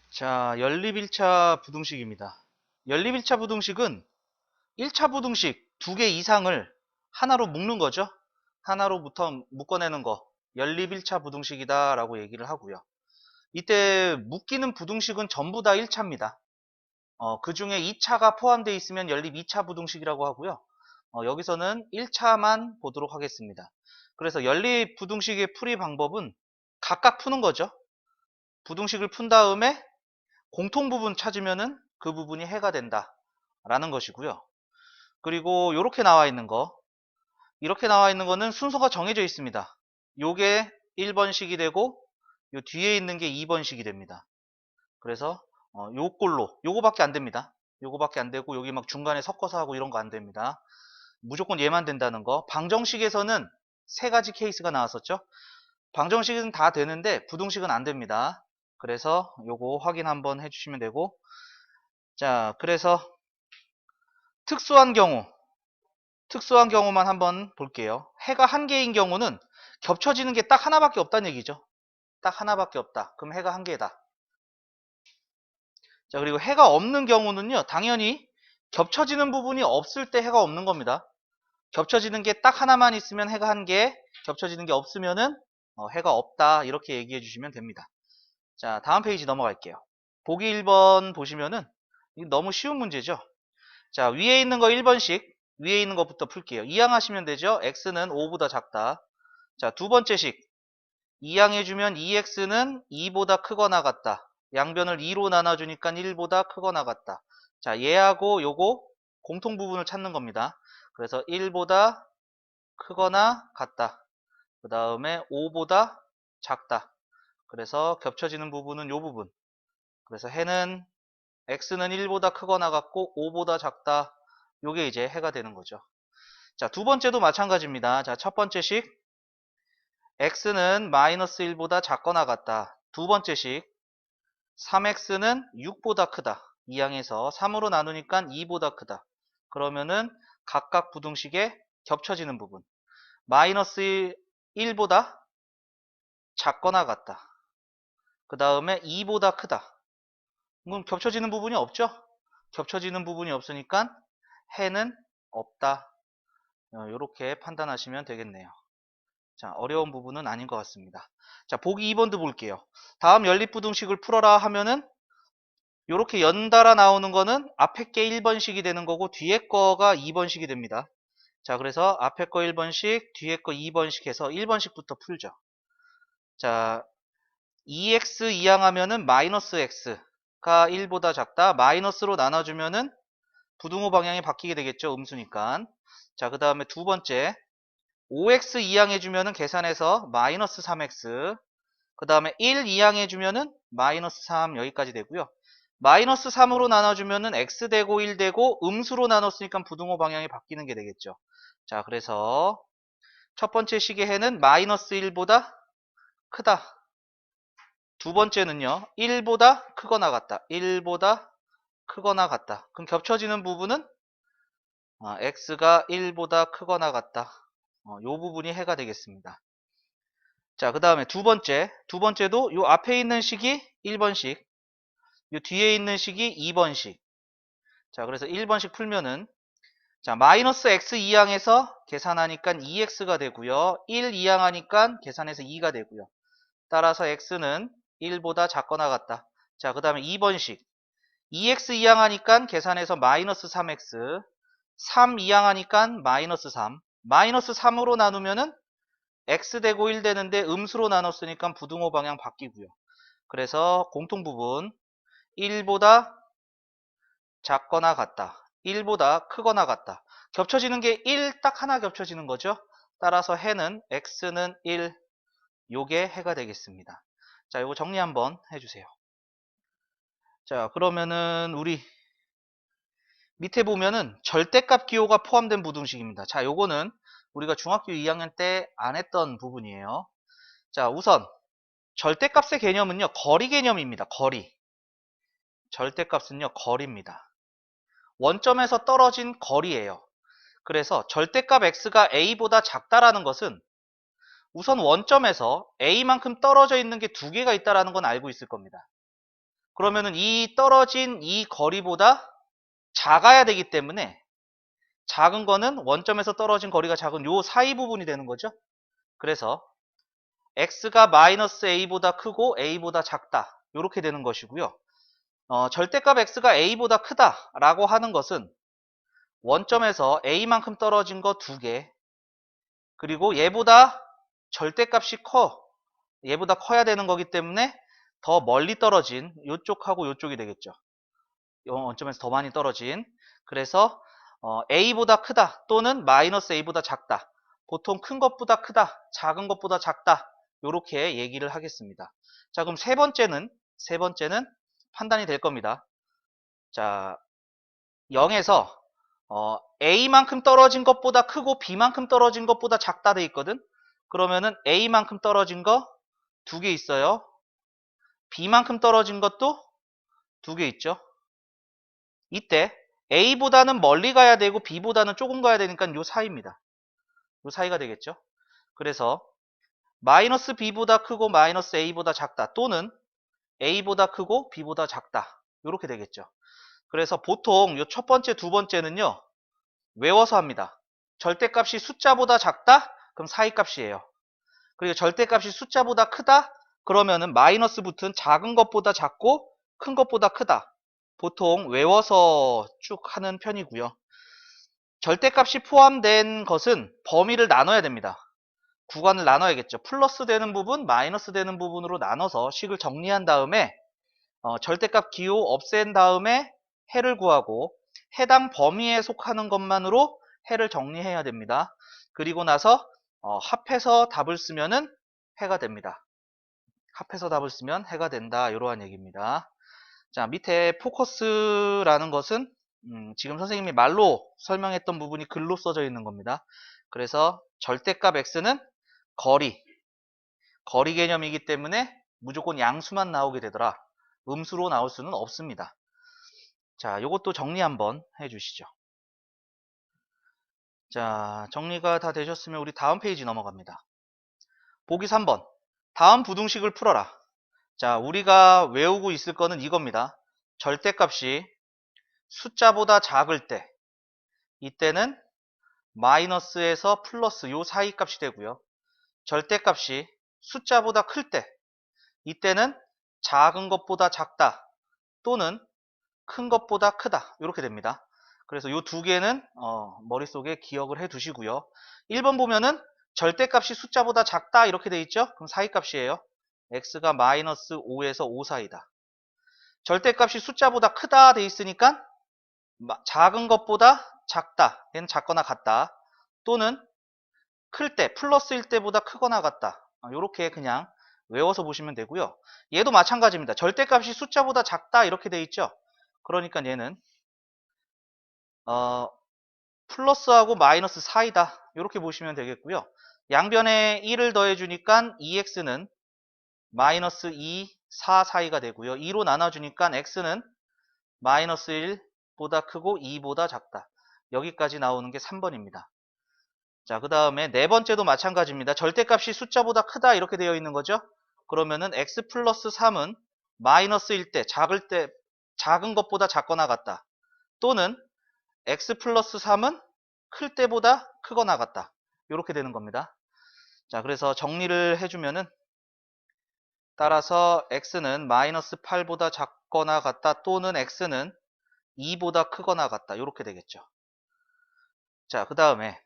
자, 연립 1차 부등식입니다. 연립 1차 부등식은 1차 부등식 2개 이상을 하나로 묶는 거죠. 하나로부터 묶어내는 거, 연립 1차 부등식이다 라고 얘기를 하고요. 이때 묶이는 부등식은 전부 다 1차입니다. 그 중에 2차가 포함되어 있으면 연립 2차 부등식이라고 하고요. 여기서는 1차만 보도록 하겠습니다. 그래서 연립 부등식의 풀이 방법은 각각 푸는 거죠. 부등식을 푼 다음에 공통 부분 찾으면은 그 부분이 해가 된다 라는 것이고요. 그리고 이렇게 나와 있는 거, 이렇게 나와 있는 거는 순서가 정해져 있습니다. 요게 1번식이 되고 요 뒤에 있는 게 2번식이 됩니다. 그래서 요거밖에 안 됩니다. 요거밖에 안 되고 여기 막 중간에 섞어서 하고 이런 거 안 됩니다. 무조건 얘만 된다는 거. 방정식에서는 세 가지 케이스가 나왔었죠. 방정식은 다 되는데 부등식은 안 됩니다. 그래서 요거 확인 한번 해주시면 되고, 자, 그래서 특수한 경우만 한번 볼게요. 해가 한 개인 경우는 겹쳐지는 게 딱 하나밖에 없다는 얘기죠. 딱 하나밖에 없다. 그럼 해가 한 개다. 자, 그리고 해가 없는 경우는요, 당연히 겹쳐지는 부분이 없을 때 해가 없는 겁니다. 겹쳐지는 게 딱 하나만 있으면 해가 한 개, 겹쳐지는 게 없으면은 해가 없다. 이렇게 얘기해 주시면 됩니다. 자, 다음 페이지 넘어갈게요. 보기 1번 보시면은 이거 너무 쉬운 문제죠. 자, 위에 있는 거 1번씩, 위에 있는 것부터 풀게요. 이항하시면 되죠. x는 5보다 작다. 자, 두 번째식, 이항해주면 2x는 2보다 크거나 같다. 양변을 2로 나눠주니까 1보다 크거나 같다. 자, 얘하고 요거 공통 부분을 찾는 겁니다. 그래서 1보다 크거나 같다. 그 다음에 5보다 작다. 그래서 겹쳐지는 부분은 요 부분. 그래서 해는 x는 1보다 크거나 같고 5보다 작다. 요게 이제 해가 되는 거죠. 자, 두 번째도 마찬가지입니다. 자, 첫 번째식 x는 마이너스 1보다 작거나 같다. 두 번째식 3x는 6보다 크다. 이항에서 3으로 나누니까 2보다 크다. 그러면은 각각 부등식에 겹쳐지는 부분. 마이너스 1보다 작거나 같다. 그 다음에 2보다 크다. 그럼 겹쳐지는 부분이 없죠? 겹쳐지는 부분이 없으니까 해는 없다. 이렇게 판단하시면 되겠네요. 자, 어려운 부분은 아닌 것 같습니다. 자, 보기 2번도 볼게요. 다음 연립부등식을 풀어라 하면은 이렇게 연달아 나오는 거는 앞에 게 1번식이 되는 거고 뒤에 거가 2번식이 됩니다. 자, 그래서 앞에 거 1번식, 뒤에 거 2번식 해서 1번식부터 풀죠. 자, 2x 이항하면은 마이너스 x가 1보다 작다. 마이너스로 나눠주면은 부등호 방향이 바뀌게 되겠죠. 음수니까. 자, 그 다음에 두 번째 5x 이항해주면은 계산해서 마이너스 3x, 그 다음에 1 이항해주면은 마이너스 3 여기까지 되고요. 마이너스 3으로 나눠주면은 x 되고 1 되고 음수로 나눴으니까 부등호 방향이 바뀌는 게 되겠죠. 자, 그래서 첫 번째 식의 해는 마이너스 1보다 크다. 두 번째는요, 1보다 크거나 같다. 1보다 크거나 같다. 그럼 겹쳐지는 부분은 x가 1보다 크거나 같다. 요 부분이 해가 되겠습니다. 자, 그 다음에 두 번째도 요 앞에 있는 식이 1번식, 요 뒤에 있는 식이 2번식. 자, 그래서 1번식 풀면은, 자, 마이너스 x 이항해서 계산하니까 2x가 되고요. 1 이항하니까 계산해서 2가 되고요. 따라서 x는 1보다 작거나 같다. 자, 그 다음에 2번식. 2x 이항하니까 계산해서 마이너스 3x, 3 이항하니까 마이너스 3, 마이너스 3으로 나누면은 x 되고 1 되는데 음수로 나눴으니까 부등호 방향 바뀌고요. 그래서 공통 부분 1보다 작거나 같다. 1보다 크거나 같다. 겹쳐지는 게 1 딱 하나 겹쳐지는 거죠. 따라서 해는 x는 1, 요게 해가 되겠습니다. 자, 요거 정리 한번 해주세요. 자, 그러면은 우리 밑에 보면은 절대값 기호가 포함된 부등식입니다. 자, 요거는 우리가 중학교 2학년 때 안 했던 부분이에요. 자, 우선 절대값의 개념은요, 거리 개념입니다. 거리. 절대값은요, 거리입니다. 원점에서 떨어진 거리예요. 그래서 절대값 x가 a보다 작다라는 것은 우선 원점에서 A만큼 떨어져 있는 게 두 개가 있다라는 건 알고 있을 겁니다. 그러면은 이 떨어진 이 거리보다 작아야 되기 때문에 작은 거는 원점에서 떨어진 거리가 작은 요 사이 부분이 되는 거죠. 그래서 x가 마이너스 a보다 크고 a보다 작다. 이렇게 되는 것이고요. 절대값 x가 a보다 크다라고 하는 것은 원점에서 a만큼 떨어진 거 두 개, 그리고 얘보다 절대값이 얘보다 커야 되는 거기 때문에 더 멀리 떨어진 요쪽하고 요쪽이 되겠죠. 원점에서 더 많이 떨어진. 그래서 a보다 크다 또는 마이너스 a보다 작다. 보통 큰 것보다 크다, 작은 것보다 작다. 이렇게 얘기를 하겠습니다. 자, 그럼 세 번째는 판단이 될 겁니다. 자, 0에서 a만큼 떨어진 것보다 크고 b만큼 떨어진 것보다 작다 돼 있거든. 그러면은 a만큼 떨어진 거 두 개 있어요. b만큼 떨어진 것도 두 개 있죠. 이때 A보다는 멀리 가야 되고 B보다는 조금 가야 되니까 요 사이입니다. 요 사이가 되겠죠. 그래서 마이너스 B보다 크고 마이너스 A보다 작다 또는 A보다 크고 B보다 작다 이렇게 되겠죠. 그래서 보통 요 첫 번째, 두 번째는요 외워서 합니다. 절대값이 숫자보다 작다? 그럼 사이값이에요. 그리고 절대값이 숫자보다 크다? 그러면은 마이너스 붙은 작은 것보다 작고 큰 것보다 크다. 보통 외워서 쭉 하는 편이고요. 절대값이 포함된 것은 범위를 나눠야 됩니다. 구간을 나눠야겠죠. 플러스 되는 부분, 마이너스 되는 부분으로 나눠서 식을 정리한 다음에 절대값 기호 없앤 다음에 해를 구하고 해당 범위에 속하는 것만으로 해를 정리해야 됩니다. 그리고 나서 합해서 답을 쓰면은 해가 됩니다. 합해서 답을 쓰면 해가 된다. 이러한 얘기입니다. 자, 밑에 포커스라는 것은 지금 선생님이 말로 설명했던 부분이 글로 써져 있는 겁니다. 그래서 절대값 x는 거리 개념이기 때문에 무조건 양수만 나오게 되더라. 음수로 나올 수는 없습니다. 자, 요것도 정리 한번 해주시죠. 자, 정리가 다 되셨으면 우리 다음 페이지 넘어갑니다. 보기 3번. 다음 부등식을 풀어라. 자, 우리가 외우고 있을 거는 이겁니다. 절대값이 숫자보다 작을 때 이때는 마이너스에서 플러스 요 사이 값이 되고요. 절대값이 숫자보다 클 때 이때는 작은 것보다 작다 또는 큰 것보다 크다 이렇게 됩니다. 그래서 요 두 개는 머릿속에 기억을 해 두시고요. 1번 보면은 절대값이 숫자보다 작다 이렇게 돼 있죠. 그럼 사이값이에요. x가 마이너스 5에서 5 사이다. 절대값이 숫자보다 크다 돼 있으니까 작은 것보다 작다. 얘는 작거나 같다. 또는 클 때, 플러스일 때보다 크거나 같다. 이렇게 그냥 외워서 보시면 되고요. 얘도 마찬가지입니다. 절대값이 숫자보다 작다 이렇게 돼 있죠. 그러니까 얘는 플러스하고 마이너스 사이다. 이렇게 보시면 되겠고요. 양변에 1을 더해주니까 2x는 마이너스 2, 4 사이가 되고요. 2로 나눠주니까 x는 마이너스 1보다 크고 2보다 작다. 여기까지 나오는 게 3번입니다. 자, 그 다음에 네 번째도 마찬가지입니다. 절대값이 숫자보다 크다 이렇게 되어 있는 거죠. 그러면은 x 플러스 3은 마이너스일 때, 작은 것보다 작거나 같다. 또는 x 플러스 3은 클 때보다 크거나 같다. 이렇게 되는 겁니다. 자, 그래서 정리를 해주면은 따라서 x는 마이너스 8보다 작거나 같다 또는 x는 2보다 크거나 같다. 이렇게 되겠죠. 자, 그 다음에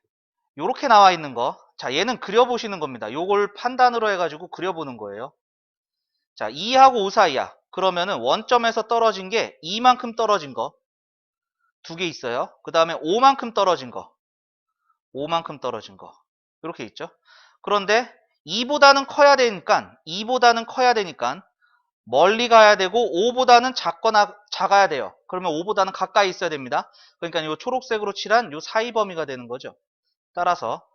이렇게 나와 있는 거. 자, 얘는 그려보시는 겁니다. 요걸 판단으로 해가지고 그려보는 거예요. 자, 2하고 5 사이야. 그러면은 원점에서 떨어진 게 2만큼 떨어진 거 두 개 있어요. 그 다음에 5만큼 떨어진 거 5만큼 떨어진 거 이렇게 있죠. 그런데 2보다는 커야 되니까 멀리 가야 되고 5보다는 작아야 돼요. 그러면 5보다는 가까이 있어야 됩니다. 그러니까 이 초록색으로 칠한 이 사이 범위가 되는 거죠. 따라서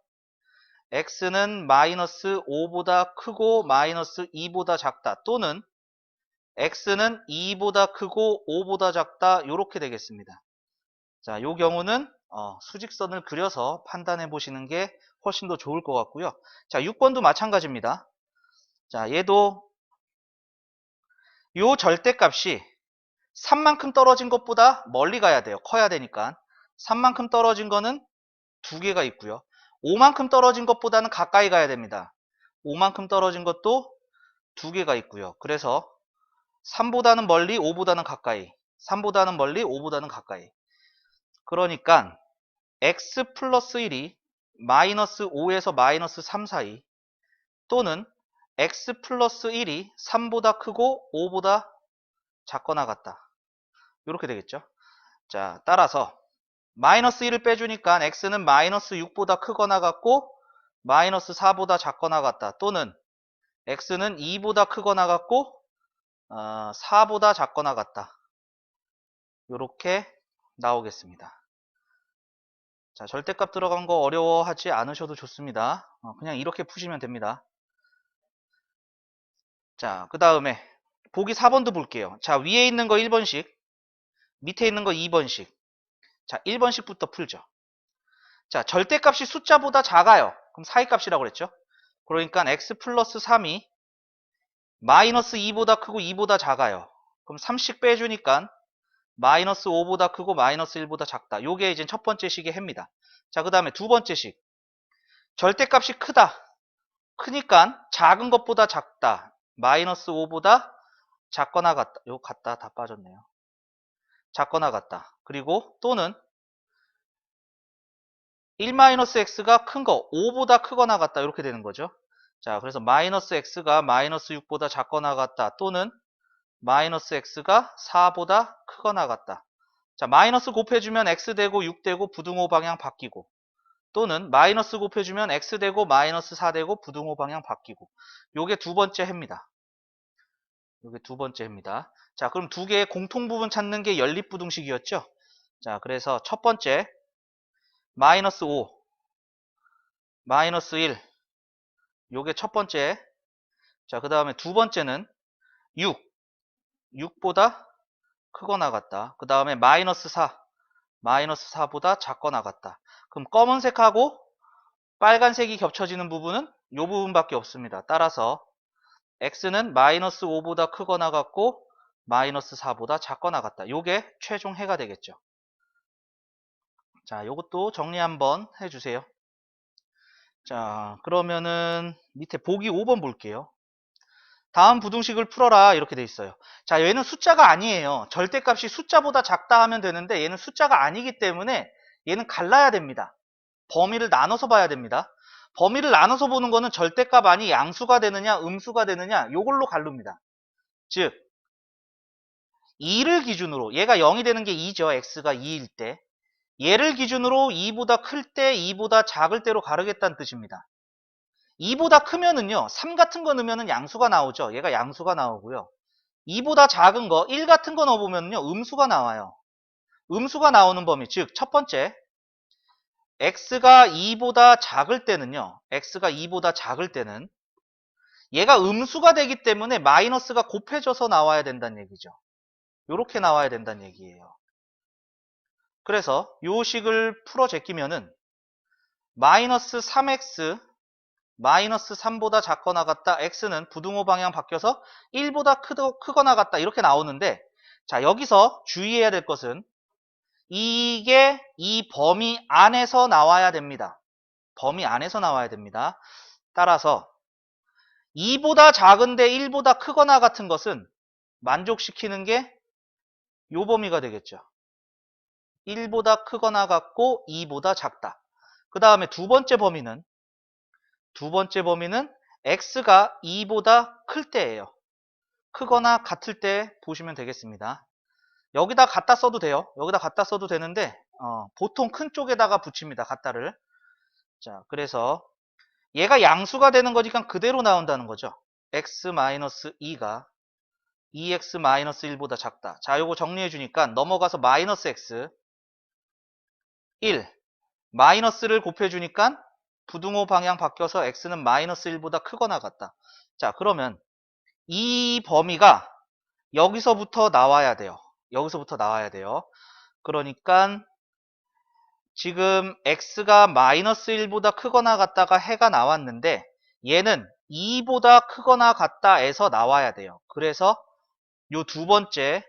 x는 마이너스 5보다 크고 마이너스 2보다 작다 또는 x는 2보다 크고 5보다 작다 이렇게 되겠습니다. 자, 이 경우는 수직선을 그려서 판단해 보시는 게 훨씬 더 좋을 것 같고요. 자, 6번도 마찬가지입니다. 자, 얘도 요 절대값이 3만큼 떨어진 것보다 멀리 가야 돼요. 커야 되니까. 3만큼 떨어진 거는 두 개가 있고요. 5만큼 떨어진 것보다는 가까이 가야 됩니다. 5만큼 떨어진 것도 두 개가 있고요. 그래서 3보다는 멀리, 5보다는 가까이. 3보다는 멀리, 5보다는 가까이. 그러니까 x 플러스 1이 마이너스 5에서 마이너스 3 사이, 또는 x 플러스 1이 3보다 크고 5보다 작거나 같다. 이렇게 되겠죠. 자, 따라서 마이너스 1을 빼주니까 x는 마이너스 6보다 크거나 같고 마이너스 4보다 작거나 같다. 또는 x는 2보다 크거나 같고 4보다 작거나 같다. 이렇게 나오겠습니다. 자, 절대값 들어간 거 어려워하지 않으셔도 좋습니다. 그냥 이렇게 푸시면 됩니다. 자, 그 다음에 보기 4번도 볼게요. 자, 위에 있는 거 1번씩, 밑에 있는 거 2번씩. 자, 1번씩부터 풀죠. 자, 절대값이 숫자보다 작아요. 그럼 사이값이라고 그랬죠. 그러니까 x 플러스 3이 마이너스 2보다 크고 2보다 작아요. 그럼 3씩 빼주니까 마이너스 5보다 크고 마이너스 1보다 작다. 요게 이제 첫 번째 식의 해입니다. 자, 그 다음에 두 번째 식. 절대값이 크다. 크니까 작은 것보다 작다. 마이너스 5보다 작거나 같다. 요 같다 다 빠졌네요. 작거나 같다. 그리고 또는 1-x가 큰 거 5보다 크거나 같다. 이렇게 되는 거죠. 자, 그래서 마이너스 x가 마이너스 6보다 작거나 같다. 또는 마이너스 x가 4보다 크거나 같다. 자, 마이너스 곱해주면 x 되고 6 되고 부등호 방향 바뀌고, 또는 마이너스 곱해주면 x 되고 마이너스 4 되고 부등호 방향 바뀌고. 요게 두 번째 해입니다. 요게 두 번째 해입니다. 자, 그럼 두 개의 공통 부분 찾는 게 연립부등식이었죠. 자, 그래서 첫 번째 마이너스 5, 마이너스 1, 요게 첫 번째. 자, 그 다음에 두 번째는 6, 6보다 크거나 같다. 그 다음에 마이너스 4, 마이너스 4보다 작거나 같다. 그럼 검은색하고 빨간색이 겹쳐지는 부분은 이 부분밖에 없습니다. 따라서 x는 마이너스 5보다 크거나 같고 마이너스 4보다 작거나 같다. 요게 최종 해가 되겠죠. 자, 요것도 정리 한번 해주세요. 자, 그러면은 밑에 보기 5번 볼게요. 다음 부등식을 풀어라 이렇게 돼 있어요. 자, 얘는 숫자가 아니에요. 절대값이 숫자보다 작다 하면 되는데 얘는 숫자가 아니기 때문에 얘는 갈라야 됩니다. 범위를 나눠서 봐야 됩니다. 범위를 나눠서 보는 거는 절대값 아니 양수가 되느냐 음수가 되느냐 요걸로 갈릅니다. 즉 2를 기준으로, 얘가 0이 되는 게 2죠. x가 2일 때. 얘를 기준으로 2보다 클 때 2보다 작을 때로 가르겠다는 뜻입니다. 2보다 크면은요 3 같은 거 넣으면 양수가 나오죠. 얘가 양수가 나오고요. 2보다 작은 거 1 같은 거 넣어보면요 음수가 나와요. 음수가 나오는 범위, 즉 첫 번째 x가 2보다 작을 때는요, x가 2보다 작을 때는 얘가 음수가 되기 때문에 마이너스가 곱해져서 나와야 된다는 얘기죠. 요렇게 나와야 된다는 얘기예요. 그래서 요 식을 풀어 제끼면은 마이너스 3x 마이너스 3보다 작거나 같다. x는 부등호 방향 바뀌어서 1보다 크거나 같다. 이렇게 나오는데, 자, 여기서 주의해야 될 것은 이게 이 범위 안에서 나와야 됩니다. 범위 안에서 나와야 됩니다. 따라서 2보다 작은데 1보다 크거나 같은 것은 만족시키는 게 요 범위가 되겠죠. 1보다 크거나 같고 2보다 작다. 그 다음에 두 번째 범위는 x가 2보다 클 때예요. 크거나 같을 때 보시면 되겠습니다. 여기다 갖다 써도 돼요. 여기다 갖다 써도 되는데 보통 큰 쪽에다가 붙입니다. 갖다를. 자, 그래서 얘가 양수가 되는 거니까 그대로 나온다는 거죠. x-2가 2x-1보다 작다. 자, 요거 정리해 주니까 넘어가서 마이너스 x 1 마이너스를 곱해 주니까 부등호 방향 바뀌어서 x는 마이너스 1보다 크거나 같다. 자, 그러면 이 범위가 여기서부터 나와야 돼요. 여기서부터 나와야 돼요. 그러니까 지금 x가 마이너스 1보다 크거나 같다가 해가 나왔는데 얘는 2보다 크거나 같다에서 나와야 돼요. 그래서 요 두 번째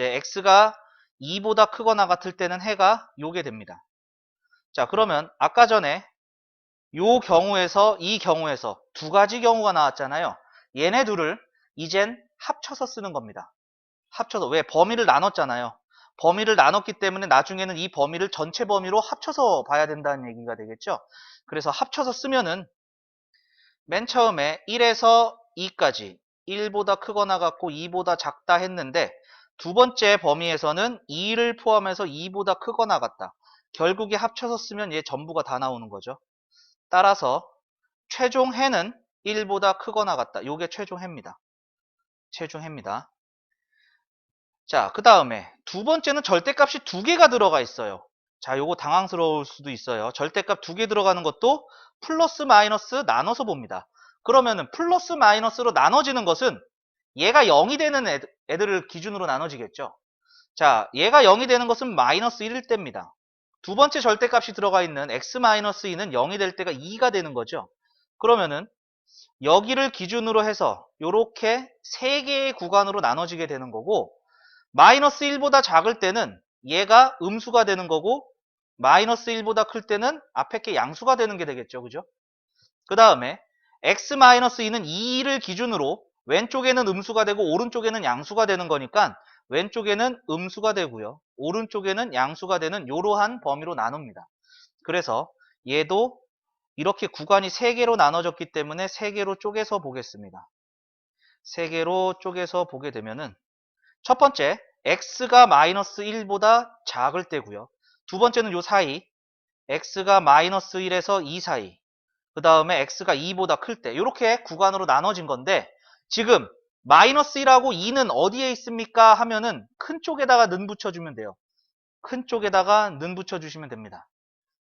x가 2보다 크거나 같을 때는 해가 요게 됩니다. 자, 그러면 아까 전에 이 경우에서 두 가지 경우가 나왔잖아요. 얘네 둘을 이젠 합쳐서 쓰는 겁니다. 합쳐서. 왜? 범위를 나눴잖아요. 범위를 나눴기 때문에 나중에는 이 범위를 전체 범위로 합쳐서 봐야 된다는 얘기가 되겠죠. 그래서 합쳐서 쓰면은 맨 처음에 1에서 2까지 1보다 크거나 같고 2보다 작다 했는데 두 번째 범위에서는 2를 포함해서 2보다 크거나 같다. 결국에 합쳐서 쓰면 얘 전부가 다 나오는 거죠. 따라서 최종 해는 1보다 크거나 같다. 요게 최종 해입니다. 최종 해입니다. 자, 그 다음에 두 번째는 절대값이 두 개가 들어가 있어요. 자, 요거 당황스러울 수도 있어요. 절대값 두 개 들어가는 것도 플러스 마이너스 나눠서 봅니다. 그러면은 플러스 마이너스로 나눠지는 것은 얘가 0이 되는 애들을 기준으로 나눠지겠죠. 자, 얘가 0이 되는 것은 마이너스 1일 때입니다. 두 번째 절대값이 들어가 있는 x-2는 0이 될 때가 2가 되는 거죠. 그러면은 여기를 기준으로 해서 요렇게 세 개의 구간으로 나눠지게 되는 거고 마이너스 1보다 작을 때는 얘가 음수가 되는 거고 마이너스 1보다 클 때는 앞에 게 양수가 되는 게 되겠죠. 그죠? 그 다음에 x-2는 2를 기준으로 왼쪽에는 음수가 되고 오른쪽에는 양수가 되는 거니까 왼쪽에는 음수가 되고요. 오른쪽에는 양수가 되는 이러한 범위로 나눕니다. 그래서 얘도 이렇게 구간이 3개로 나눠졌기 때문에 3개로 쪼개서 보겠습니다. 3개로 쪼개서 보게 되면은 첫 번째 x가 마이너스 1보다 작을 때고요. 두 번째는 요 사이 x가 마이너스 1에서 2 사이 그 다음에 x가 2보다 클 때 이렇게 구간으로 나눠진 건데 지금 마이너스 1하고 2는 어디에 있습니까? 하면은 큰 쪽에다가 는 붙여주면 돼요. 큰 쪽에다가 는 붙여주시면 됩니다.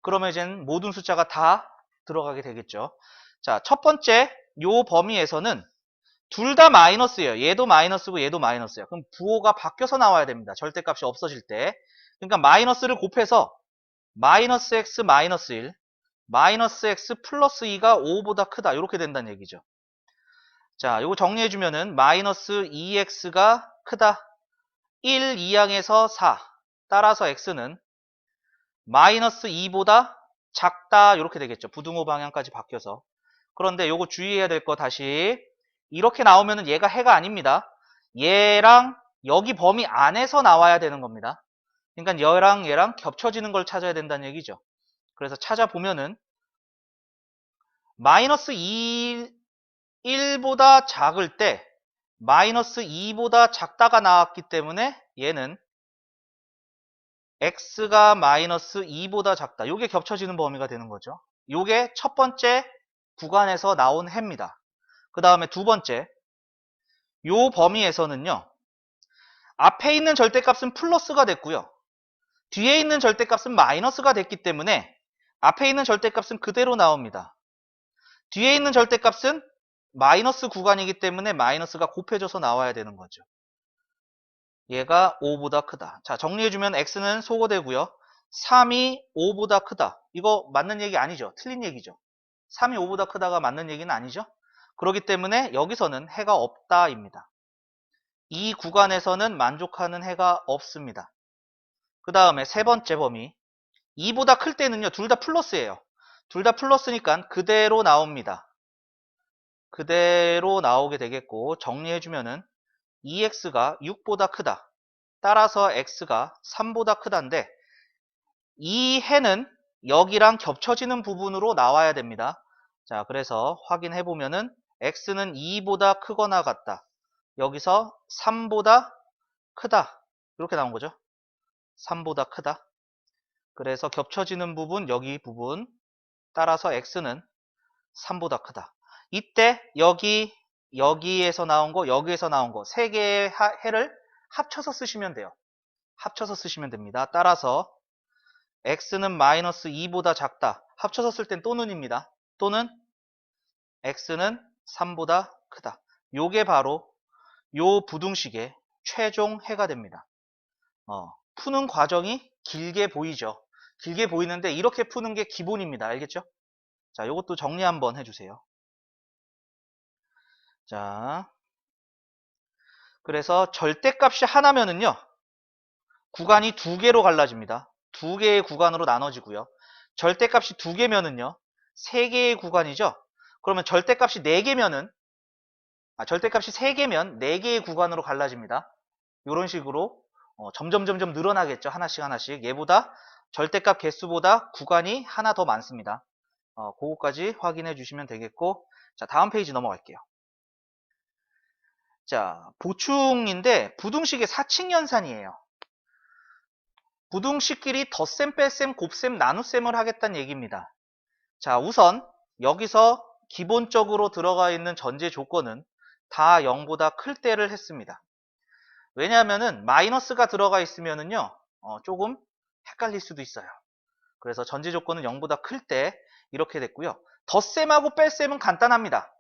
그러면 이제는 모든 숫자가 다 들어가게 되겠죠. 자, 첫 번째 요 범위에서는 둘 다 마이너스예요. 얘도 마이너스고 얘도 마이너스예요. 그럼 부호가 바뀌어서 나와야 됩니다. 절대값이 없어질 때. 그러니까 마이너스를 곱해서 마이너스 x 마이너스 1 마이너스 x 플러스 2가 5보다 크다. 이렇게 된다는 얘기죠. 자, 요거 정리해주면은 마이너스 2x가 크다. 1 2항에서 4. 따라서 x는 마이너스 2보다 작다. 이렇게 되겠죠. 부등호 방향까지 바뀌어서. 그런데 요거 주의해야 될 거 다시 이렇게 나오면은 얘가 해가 아닙니다. 얘랑 여기 범위 안에서 나와야 되는 겁니다. 그러니까 얘랑 겹쳐지는 걸 찾아야 된다는 얘기죠. 그래서 찾아보면은 마이너스 1보다 작을 때 마이너스 2보다 작다가 나왔기 때문에 얘는 x가 마이너스 2보다 작다. 요게 겹쳐지는 범위가 되는 거죠. 요게 첫 번째 구간에서 나온 해입니다. 그 다음에 두 번째 요 범위에서는요. 앞에 있는 절대값은 플러스가 됐고요. 뒤에 있는 절대값은 마이너스가 됐기 때문에 앞에 있는 절대값은 그대로 나옵니다. 뒤에 있는 절대값은 마이너스 구간이기 때문에 마이너스가 곱해져서 나와야 되는 거죠. 얘가 5보다 크다. 자, 정리해주면 x는 소거되고요. 3이 5보다 크다. 이거 맞는 얘기 아니죠? 틀린 얘기죠. 3이 5보다 크다가 맞는 얘기는 아니죠? 그렇기 때문에 여기서는 해가 없다입니다. 이 구간에서는 만족하는 해가 없습니다. 그 다음에 세 번째 범위 2보다 클 때는요. 둘 다 플러스예요. 둘 다 플러스니까 그대로 나옵니다. 그대로 나오게 되겠고 정리해주면은 2x가 6보다 크다. 따라서 x가 3보다 크다인데 이 해는 여기랑 겹쳐지는 부분으로 나와야 됩니다. 자, 그래서 확인해 보면은 x는 2보다 크거나 같다. 여기서 3보다 크다. 이렇게 나온 거죠. 3보다 크다. 그래서 겹쳐지는 부분, 여기 부분. 따라서 x는 3보다 크다. 이때 여기에서 나온 거, 여기에서 나온 거 세 개의 해를 합쳐서 쓰시면 돼요. 합쳐서 쓰시면 됩니다. 따라서 x는 마이너스 2보다 작다. 합쳐서 쓸 땐 또는입니다. 또는 x는 3보다 크다. 요게 바로 요 부등식의 최종 해가 됩니다. 푸는 과정이 길게 보이죠. 길게 보이는데 이렇게 푸는 게 기본입니다. 알겠죠? 자, 이것도 정리 한번 해주세요. 자, 그래서 절대값이 하나면은요, 구간이 두 개로 갈라집니다. 두 개의 구간으로 나눠지고요. 절대값이 두 개면은요, 세 개의 구간이죠. 그러면 절대값이 네 개면은, 절대값이 세 개면 네 개의 구간으로 갈라집니다. 이런 식으로 점점 늘어나겠죠. 하나씩 하나씩. 얘보다 절대값 개수보다 구간이 하나 더 많습니다. 그거까지 확인해 주시면 되겠고, 자, 다음 페이지 넘어갈게요. 자, 보충인데 부등식의 사칙연산이에요. 부등식끼리 덧셈, 뺄셈, 곱셈, 나눗셈을 하겠다는 얘기입니다. 자, 우선 여기서 기본적으로 들어가 있는 전제 조건은 다 0보다 클 때를 했습니다. 왜냐하면은 마이너스가 들어가 있으면은요, 조금 헷갈릴 수도 있어요. 그래서 전제 조건은 0보다 클 때 이렇게 됐고요. 덧셈하고 뺄셈은 간단합니다.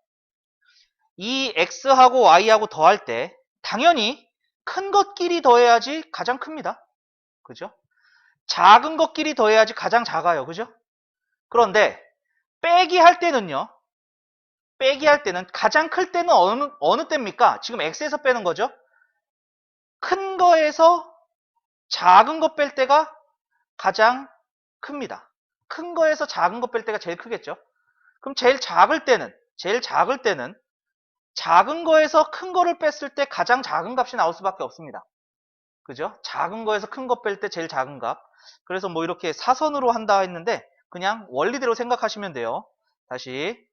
이 x하고 y하고 더할 때 당연히 큰 것끼리 더해야지 가장 큽니다. 그죠? 작은 것끼리 더해야지 가장 작아요. 그죠? 그런데 빼기 할 때는요. 빼기 할 때는 가장 클 때는 어느 때입니까? 지금 x에서 빼는 거죠. 큰 거에서 작은 거 뺄 때가 가장 큽니다. 큰 거에서 작은 거 뺄 때가 제일 크겠죠. 그럼 제일 작을 때는 작은 거에서 큰 거를 뺐을 때 가장 작은 값이 나올 수밖에 없습니다. 그죠? 작은 거에서 큰 거 뺄 때 제일 작은 값. 그래서 뭐 이렇게 사선으로 한다 했는데 그냥 원리대로 생각하시면 돼요. 다시.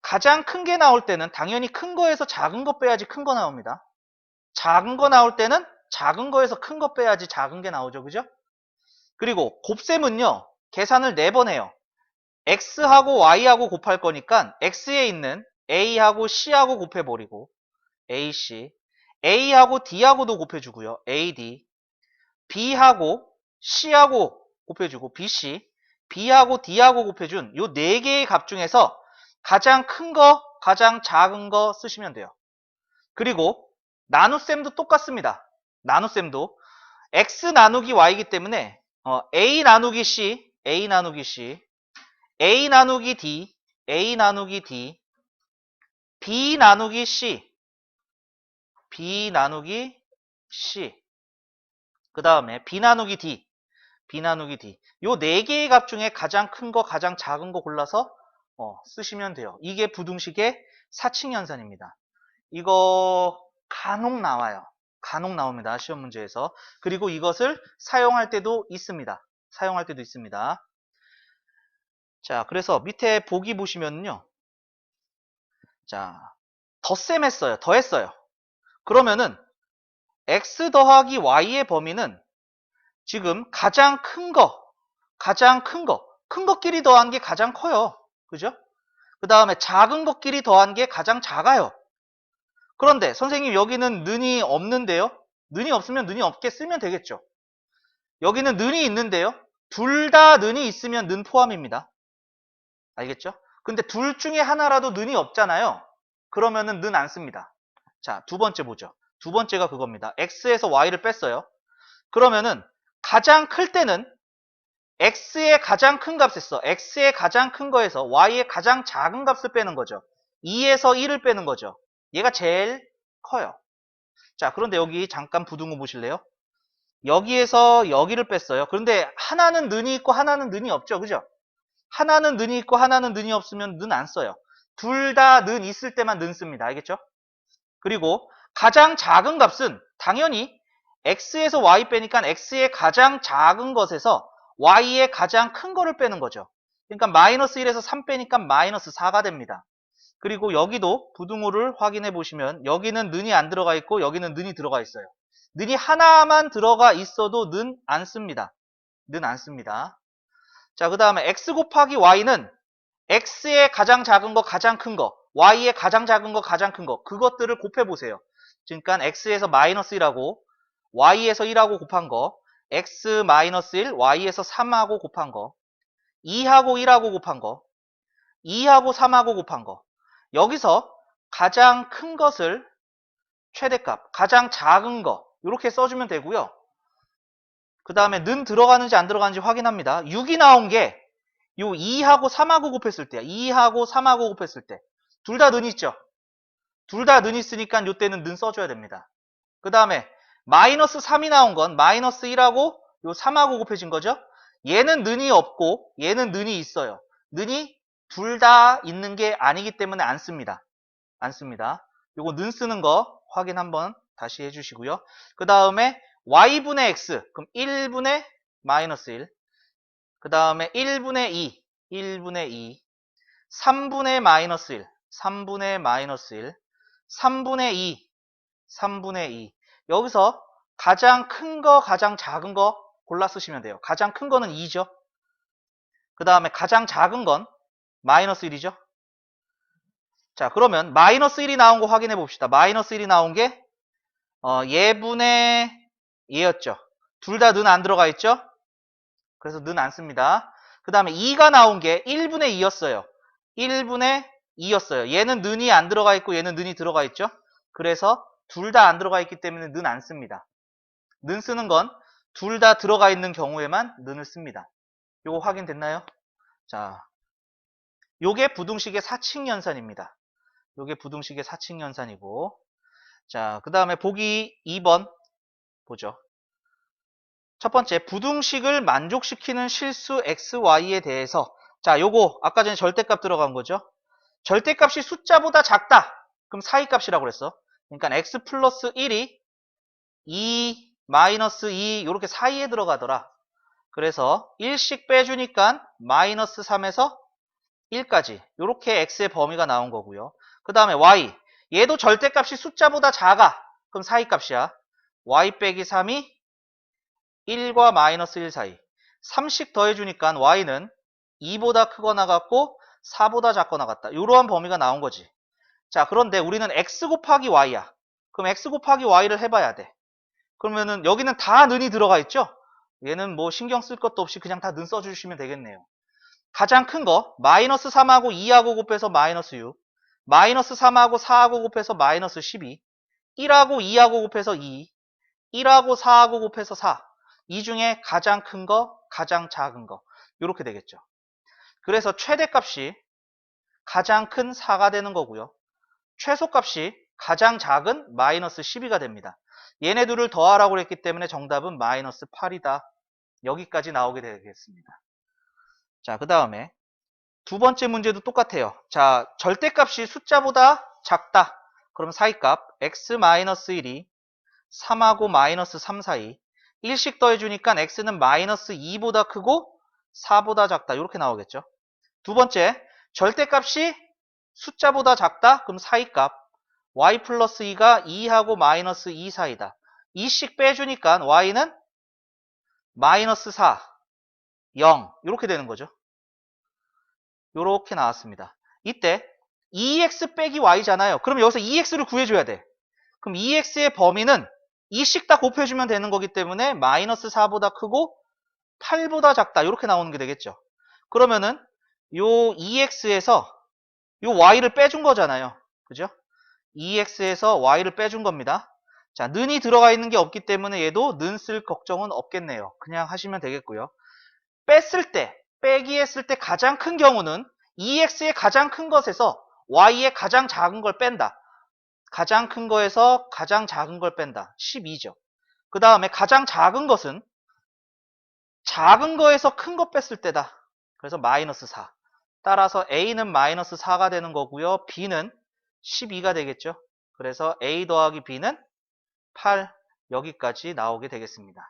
가장 큰 게 나올 때는 당연히 큰 거에서 작은 거 빼야지 큰 거 나옵니다. 작은 거 나올 때는 작은 거에서 큰 거 빼야지 작은 게 나오죠. 그죠? 그리고 곱셈은요. 계산을 4번 해요. x하고 y하고 곱할 거니까 x에 있는 a하고 c하고 곱해버리고 ac, a하고 d하고도 곱해주고요. ad, b하고 c하고 곱해주고 bc, b하고 d하고 곱해준 요 4개의 값 중에서 가장 큰 거, 가장 작은 거 쓰시면 돼요. 그리고 나눗셈도 똑같습니다. 나눗셈도 x 나누기 y이기 때문에 a 나누기 c, a 나누기 c, a 나누기 d, a 나누기 d, b 나누기 c, b 나누기 c, 그 다음에 b 나누기 d, b 나누기 d. 요 4개의 값 중에 가장 큰 거, 가장 작은 거 골라서 쓰시면 돼요. 이게 부등식의 사칙연산입니다. 이거 간혹 나와요. 간혹 나옵니다. 시험 문제에서. 그리고 이것을 사용할 때도 있습니다. 사용할 때도 있습니다. 자, 그래서 밑에 보기 보시면요. 자, 덧셈 했어요. 더했어요. 그러면은 x 더하기 y의 범위는 지금 가장 큰 거, 큰 것끼리 더한 게 가장 커요. 그죠? 그 다음에 작은 것끼리 더한 게 가장 작아요. 그런데 선생님 여기는 는이 없는데요? 는이 없으면 는이 없게 쓰면 되겠죠. 여기는 는이 있는데요? 둘 다 는이 있으면 는 포함입니다. 알겠죠? 근데 둘 중에 하나라도 는이 없잖아요. 그러면은 는 안 씁니다. 자, 두 번째 보죠. 두 번째가 그겁니다. x에서 y를 뺐어요. 그러면은 가장 클 때는 x의 가장 큰 값에서 x의 가장 큰 거에서 y의 가장 작은 값을 빼는 거죠. 2에서 1을 빼는 거죠. 얘가 제일 커요. 자, 그런데 여기 잠깐 부등호 보실래요? 여기에서 여기를 뺐어요. 그런데 하나는 는이 있고 하나는 는이 없죠. 그죠? 하나는 는이 있고 하나는 는이 없으면 는 안 써요. 둘 다 는 있을 때만 는 씁니다. 알겠죠? 그리고 가장 작은 값은 당연히 x에서 y 빼니까 x의 가장 작은 것에서 y의 가장 큰 거를 빼는 거죠. 그러니까 마이너스 1에서 3 빼니까 마이너스 4가 됩니다. 그리고 여기도 부등호를 확인해 보시면 여기는 는이 안 들어가 있고 여기는 는이 들어가 있어요. 는이 하나만 들어가 있어도 는 안 씁니다. 는 안 씁니다. 자, 그 다음에 x 곱하기 y는 x의 가장 작은 거, 가장 큰 거, y의 가장 작은 거, 가장 큰 거, 그것들을 곱해보세요. 그러니까 x에서 마이너스 1하고 y에서 1하고 곱한 거, x 마이너스 1, y에서 3하고 곱한 거, 2하고 1하고 곱한 거, 2하고 3하고 곱한 거. 여기서 가장 큰 것을 최대값, 가장 작은 거 이렇게 써주면 되고요. 그 다음에 는 들어가는지 안 들어가는지 확인합니다. 6이 나온 게 요 2하고 3하고 곱했을 때야. 2하고 3하고 곱했을 때. 둘 다 는 있죠? 둘 다 는 있으니까 요때는 는 써줘야 됩니다. 그 다음에 마이너스 3이 나온 건 마이너스 1하고 요 3하고 곱해진 거죠? 얘는 는이 없고 얘는 는이 있어요. 는이 둘 다 있는 게 아니기 때문에 안 씁니다. 안 씁니다. 요거 는 쓰는 거 확인 한번 다시 해주시고요. 그 다음에 y분의 x 그럼 1분의 마이너스 1. 그 다음에 1분의 2 1분의 2 3분의 마이너스 1 3분의 마이너스 1 3분의 2 3분의 2 여기서 가장 큰 거 가장 작은 거 골라 쓰시면 돼요. 가장 큰 거는 2죠. 그 다음에 가장 작은 건 마이너스 1이죠. 자, 그러면 마이너스 1이 나온 거 확인해 봅시다. 마이너스 1이 나온 게 얘분의 얘였죠. 둘 다 는 안 들어가 있죠. 그래서 는 안 씁니다. 그 다음에 2가 나온 게 1분의 2였어요. 1분의 2였어요. 얘는 는이 안 들어가 있고 얘는 는이 들어가 있죠. 그래서 둘 다 안 들어가 있기 때문에 는 안 씁니다. 는 쓰는 건 둘 다 들어가 있는 경우에만 는을 씁니다. 요거 확인됐나요? 자, 요게 부등식의 사칙연산입니다. 요게 부등식의 사칙연산이고, 자, 그 다음에 보기 2번 보죠. 첫 번째, 부등식을 만족시키는 실수 xy에 대해서, 자, 요거 아까 전에 절대값 들어간 거죠. 절대값이 숫자보다 작다. 그럼 사이값이라고 그랬어. 그러니까 x 플러스 1이 2 마이너스 2 이렇게 사이에 들어가더라. 그래서 1씩 빼주니까 마이너스 3에서 1까지 이렇게 x의 범위가 나온 거고요. 그 다음에 y 얘도 절대값이 숫자보다 작아. 그럼 사이값이야. y 빼기 3이 1과 마이너스 1 사이. 3씩 더해주니까 y는 2보다 크거나 같고 4보다 작거나 같다. 이러한 범위가 나온 거지. 자, 그런데 우리는 x 곱하기 y야. 그럼 x 곱하기 y를 해봐야 돼. 그러면은 여기는 다 는이 들어가 있죠? 얘는 뭐 신경 쓸 것도 없이 그냥 다 는 써주시면 되겠네요. 가장 큰 거 마이너스 3하고 2하고 곱해서 마이너스 6, 마이너스 3하고 4하고 곱해서 마이너스 12, 1하고 2하고 곱해서 2, 1하고 4하고 곱해서 4. 이 중에 가장 큰 거, 가장 작은 거 이렇게 되겠죠. 그래서 최대값이 가장 큰 4가 되는 거고요. 최소값이 가장 작은 마이너스 12가 됩니다. 얘네들을 더하라고 했기 때문에 정답은 마이너스 8이다. 여기까지 나오게 되겠습니다. 자, 그 다음에 두 번째 문제도 똑같아요. 자, 절대값이 숫자보다 작다. 그럼 사이값 x-1이 3하고 마이너스 3 사이. 1씩 더해주니까 x는 마이너스 2보다 크고 4보다 작다. 이렇게 나오겠죠. 두 번째, 절대값이 숫자보다 작다. 그럼 사이값 y 플러스 2가 2하고 마이너스 2 사이다. 2씩 빼주니까 y는 마이너스 4, 0 이렇게 되는 거죠. 이렇게 나왔습니다. 이때 2x 빼기 y잖아요. 그럼 여기서 2x를 구해줘야 돼. 그럼 2x의 범위는 2씩 다 곱해주면 되는 거기 때문에 마이너스 4보다 크고 8보다 작다. 이렇게 나오는 게 되겠죠. 그러면은 요 2x에서 요 y를 빼준 거잖아요. 그죠? 2x에서 y를 빼준 겁니다. 자, 는이 들어가 있는 게 없기 때문에 얘도 는 쓸 걱정은 없겠네요. 그냥 하시면 되겠고요. 뺐을 때, 빼기 했을 때 가장 큰 경우는 2x의 가장 큰 것에서 y의 가장 작은 걸 뺀다. 가장 큰 거에서 가장 작은 걸 뺀다. 12죠. 그 다음에 가장 작은 것은 작은 거에서 큰 거 뺐을 때다. 그래서 마이너스 4. 따라서 a는 마이너스 4가 되는 거고요. b는 12가 되겠죠. 그래서 a 더하기 b는 8 여기까지 나오게 되겠습니다.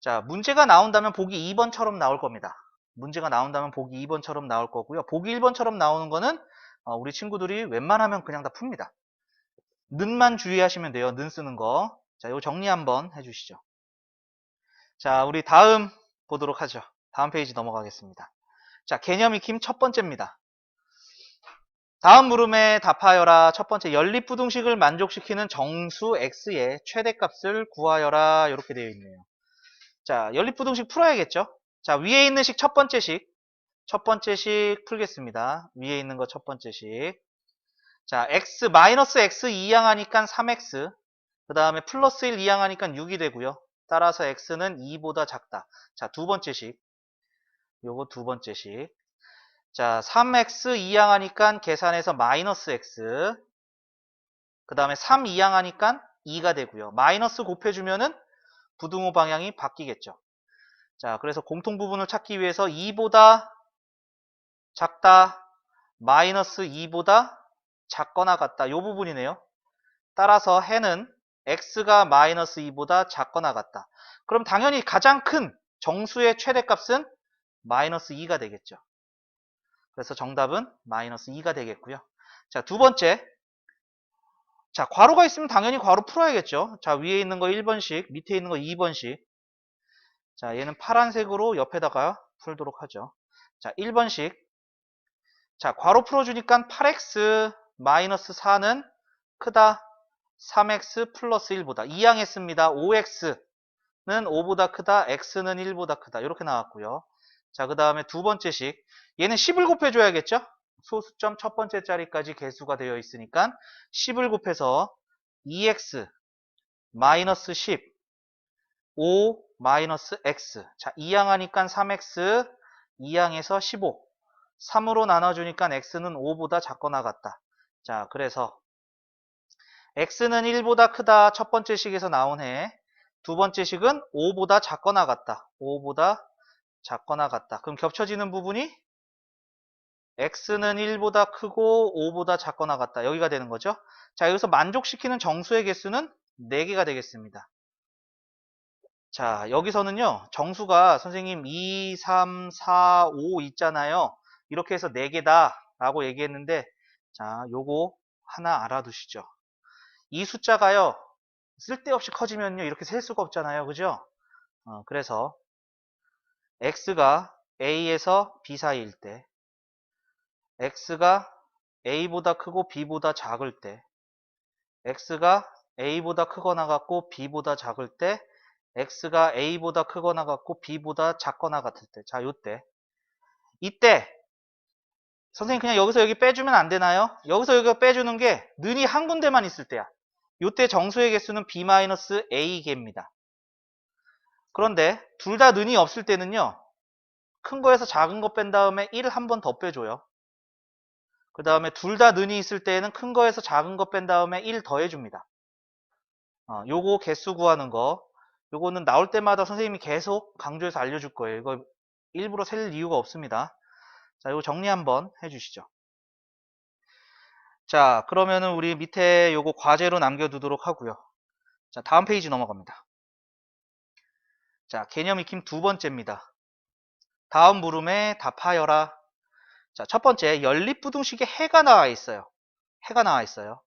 자, 문제가 나온다면 보기 2번처럼 나올 겁니다. 문제가 나온다면 보기 2번처럼 나올 거고요. 보기 1번처럼 나오는 거는 우리 친구들이 웬만하면 그냥 다 풉니다. 는만 주의하시면 돼요. 는 쓰는 거. 자, 이거 정리 한번 해주시죠. 자, 우리 다음 보도록 하죠. 다음 페이지 넘어가겠습니다. 자, 개념 익힘 첫 번째입니다. 다음 물음에 답하여라. 첫 번째, 연립부등식을 만족시키는 정수 x의 최대값을 구하여라. 이렇게 되어 있네요. 자, 연립부등식 풀어야겠죠? 자, 위에 있는 식 첫 번째 식. 첫 번째 식 풀겠습니다. 위에 있는 거 첫 번째 식. 자, x, 마이너스 x 2항하니까 3x. 그 다음에 플러스 1 2항하니까 6이 되고요. 따라서 x는 2보다 작다. 자, 두 번째 식. 요거 두 번째 식. 자, 3x 이항하니까 계산해서 마이너스 x. 그 다음에 3 이항하니까 2가 되고요. 마이너스 곱해주면은 부등호 방향이 바뀌겠죠. 자, 그래서 공통 부분을 찾기 위해서 2보다 작다, 마이너스 2보다 작거나 같다. 요 부분이네요. 따라서 해는 x가 마이너스 2보다 작거나 같다. 그럼 당연히 가장 큰 정수의 최대값은 마이너스 2가 되겠죠. 그래서 정답은 마이너스 2가 되겠고요. 자, 두 번째. 자, 괄호가 있으면 당연히 괄호 풀어야겠죠. 자, 위에 있는 거 1번씩, 밑에 있는 거 2번씩. 자, 얘는 파란색으로 옆에다가 풀도록 하죠. 자, 1번씩. 자, 괄호 풀어주니까 8x 마이너스 4는 크다. 3x 플러스 1보다. 이항했습니다. 5x는 5보다 크다. x는 1보다 크다. 이렇게 나왔고요. 자, 그 다음에 두 번째 식. 얘는 10을 곱해줘야겠죠? 소수점 첫 번째 자리까지 개수가 되어 있으니까 10을 곱해서 2x 마이너스 10 5 마이너스 x. 자, 이항하니까 3x, 이항해서 15. 3으로 나눠주니까 x는 5보다 작거나 같다. 자, 그래서 x는 1보다 크다. 첫 번째 식에서 나온 해. 두 번째 식은 5보다 작거나 같다. 5보다 작거나 같다. 그럼 겹쳐지는 부분이 x는 1보다 크고 5보다 작거나 같다. 여기가 되는 거죠. 자, 여기서 만족시키는 정수의 개수는 4개가 되겠습니다. 자, 여기서는요, 정수가 선생님 2, 3, 4, 5 있잖아요. 이렇게 해서 4개다 라고 얘기했는데, 자, 요거 하나 알아두시죠. 이 숫자가요, 쓸데없이 커지면요, 이렇게 셀 수가 없잖아요. 그죠? 그래서 x가 a에서 b 사이일 때, x가 a보다 크고 b보다 작을 때, x가 a보다 크거나 같고 b보다 작을 때, x가 a보다 크거나 같고 b보다 작거나 같을 때. 자, 요때. 이때 선생님 그냥 여기서 여기 빼주면 안 되나요? 여기서 여기가 빼주는 게 는이 한 군데만 있을 때야. 요때 정수의 개수는 b-a 개입니다. 그런데 둘 다 는이 없을 때는요. 큰 거에서 작은 거 뺀 다음에 1을 한 번 더 빼줘요. 그 다음에 둘 다 는이 있을 때에는 큰 거에서 작은 거 뺀 다음에 1 더해줍니다. 요거 개수 구하는 거. 요거는 나올 때마다 선생님이 계속 강조해서 알려줄 거예요. 이거 일부러 셀 이유가 없습니다. 자, 요거 정리 한번 해주시죠. 자, 그러면은 우리 밑에 요거 과제로 남겨두도록 하고요. 자, 다음 페이지 넘어갑니다. 자, 개념 익힘 두 번째입니다. 다음 물음에 답하여라. 자, 첫 번째, 연립부등식에 해가 나와 있어요. 해가 나와 있어요.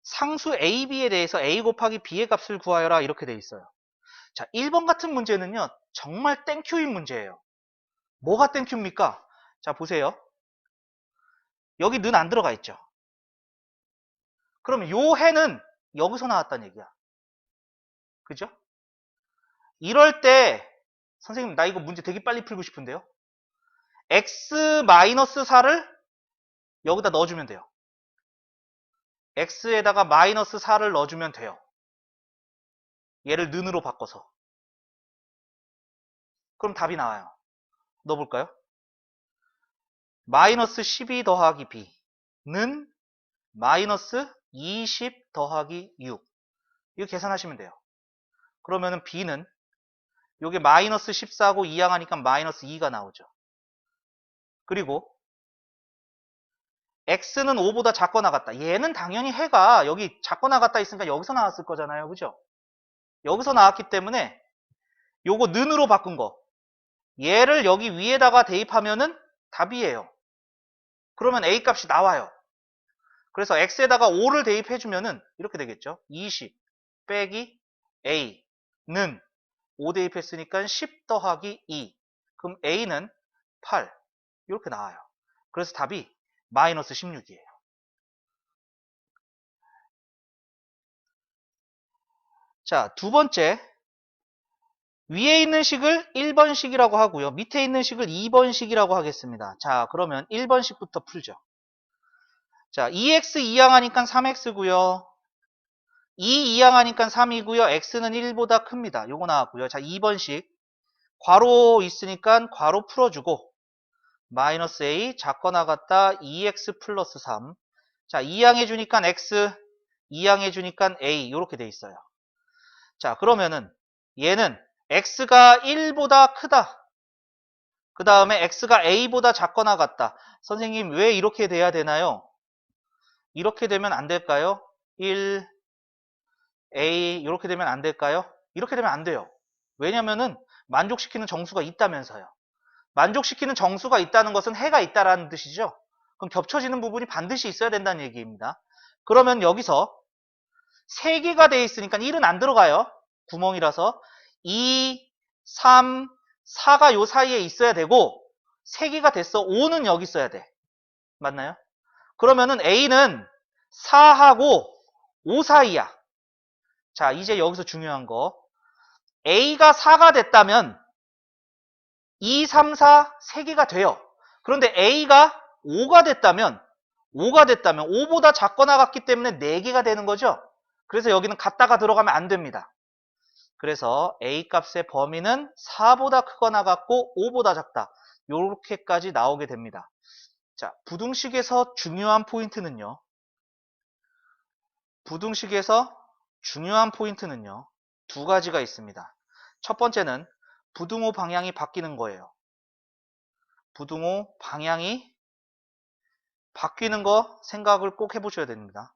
상수 a, b에 대해서 a 곱하기 b의 값을 구하여라 이렇게 돼 있어요. 자, 1번 같은 문제는요. 정말 땡큐인 문제예요. 뭐가 땡큐입니까? 자, 보세요. 여기 는 안 들어가 있죠. 그럼 요 해는 여기서 나왔다는 얘기야. 그죠? 이럴 때 선생님 나 이거 문제 되게 빨리 풀고 싶은데요. x-4를 여기다 넣어주면 돼요. x에다가 마이너스 4를 넣어주면 돼요. 얘를 는으로 바꿔서. 그럼 답이 나와요. 넣어볼까요? 마이너스 12 더하기 b는 마이너스 20 더하기 6. 이거 계산하시면 돼요. 그러면은 b는 요게 마이너스 14고 이항하니까 마이너스 2가 나오죠. 그리고 x는 5보다 작거나 같다. 얘는 당연히 해가 여기 작거나 같다 있으니까 여기서 나왔을 거잖아요. 그죠? 여기서 나왔기 때문에 요거 는으로 바꾼 거. 얘를 여기 위에다가 대입하면은 답이에요. 그러면 a 값이 나와요. 그래서 x에다가 5를 대입해주면은 이렇게 되겠죠. 20 빼기 a는 5 대입했으니까 10 더하기 2. 그럼 a는 8. 이렇게 나와요. 그래서 답이 마이너스 16이에요. 자, 두 번째. 위에 있는 식을 1번식이라고 하고요. 밑에 있는 식을 2번식이라고 하겠습니다. 자, 그러면 1번식부터 풀죠. 자, 2x 이항하니까 3x고요. 2 이항하니까 3이고요. x는 1보다 큽니다. 요거 나왔고요. 자, 2번식. 괄호 있으니까 괄호 풀어주고 마이너스 a 작거나 같다 2x 플러스 3. 자, 2항 해주니까 x, 2항 해주니까 a 요렇게 돼 있어요. 자, 그러면은 얘는 x가 1보다 크다. 그 다음에 x가 a보다 작거나 같다. 선생님 왜 이렇게 돼야 되나요? 이렇게 되면 안 될까요? 1, a 이렇게 되면 안 될까요? 이렇게 되면 안 돼요. 왜냐면은 만족시키는 정수가 있다면서요. 만족시키는 정수가 있다는 것은 해가 있다라는 뜻이죠. 그럼 겹쳐지는 부분이 반드시 있어야 된다는 얘기입니다. 그러면 여기서 3개가 돼 있으니까 1은 안 들어가요. 구멍이라서 2, 3, 4가 요 사이에 있어야 되고 3개가 됐어. 5는 여기 있어야 돼. 맞나요? 그러면은 A는 4하고 5 사이야. 자, 이제 여기서 중요한 거. A가 4가 됐다면 2, 3, 4 3개가 돼요. 그런데 A가 5가 됐다면 5보다 작거나 같기 때문에 4개가 되는 거죠. 그래서 여기는 같다가 들어가면 안 됩니다. 그래서 A 값의 범위는 4보다 크거나 같고 5보다 작다. 이렇게까지 나오게 됩니다. 자, 부등식에서 중요한 포인트는요. 두 가지가 있습니다. 첫 번째는 부등호 방향이 바뀌는 거예요. 부등호 방향이 바뀌는 거 생각을 꼭 해보셔야 됩니다.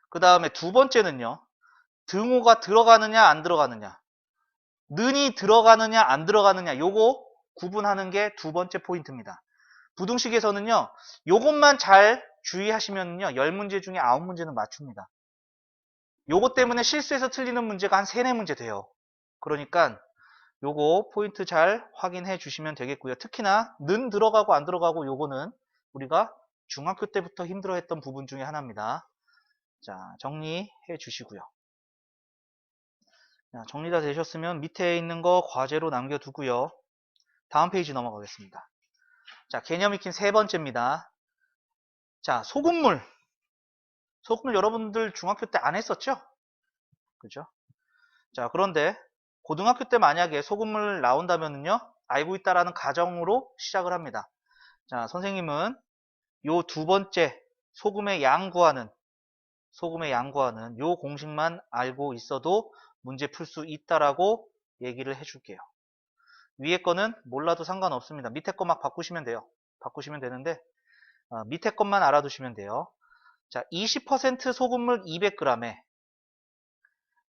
그 다음에 두 번째는요. 등호가 들어가느냐 안 들어가느냐, 는이 들어가느냐 안 들어가느냐, 요거 구분하는 게 두 번째 포인트입니다. 부등식에서는요. 요것만 잘 주의하시면요. 10문제 중에 9문제는 맞춥니다. 요것 때문에 실수해서 틀리는 문제가 한 3, 4문제 돼요. 그러니까 요거 포인트 잘 확인해 주시면 되겠고요. 특히나 는 들어가고 안 들어가고 요거는 우리가 중학교 때부터 힘들어했던 부분 중에 하나입니다. 자, 정리해 주시고요. 자, 정리 다 되셨으면 밑에 있는 거 과제로 남겨두고요. 다음 페이지 넘어가겠습니다. 자, 개념 익힌 세 번째입니다. 자, 소금물 여러분들 중학교 때 안 했었죠? 그죠? 자, 그런데 고등학교 때 만약에 소금물 나온다면요, 알고 있다라는 가정으로 시작을 합니다. 자, 선생님은 요 두 번째 소금의 양 구하는 요 공식만 알고 있어도 문제 풀 수 있다라고 얘기를 해줄게요. 위에 거는 몰라도 상관없습니다. 밑에 거 막 바꾸시면 돼요. 바꾸시면 되는데 밑에 것만 알아두시면 돼요. 자, 20% 소금물 200g에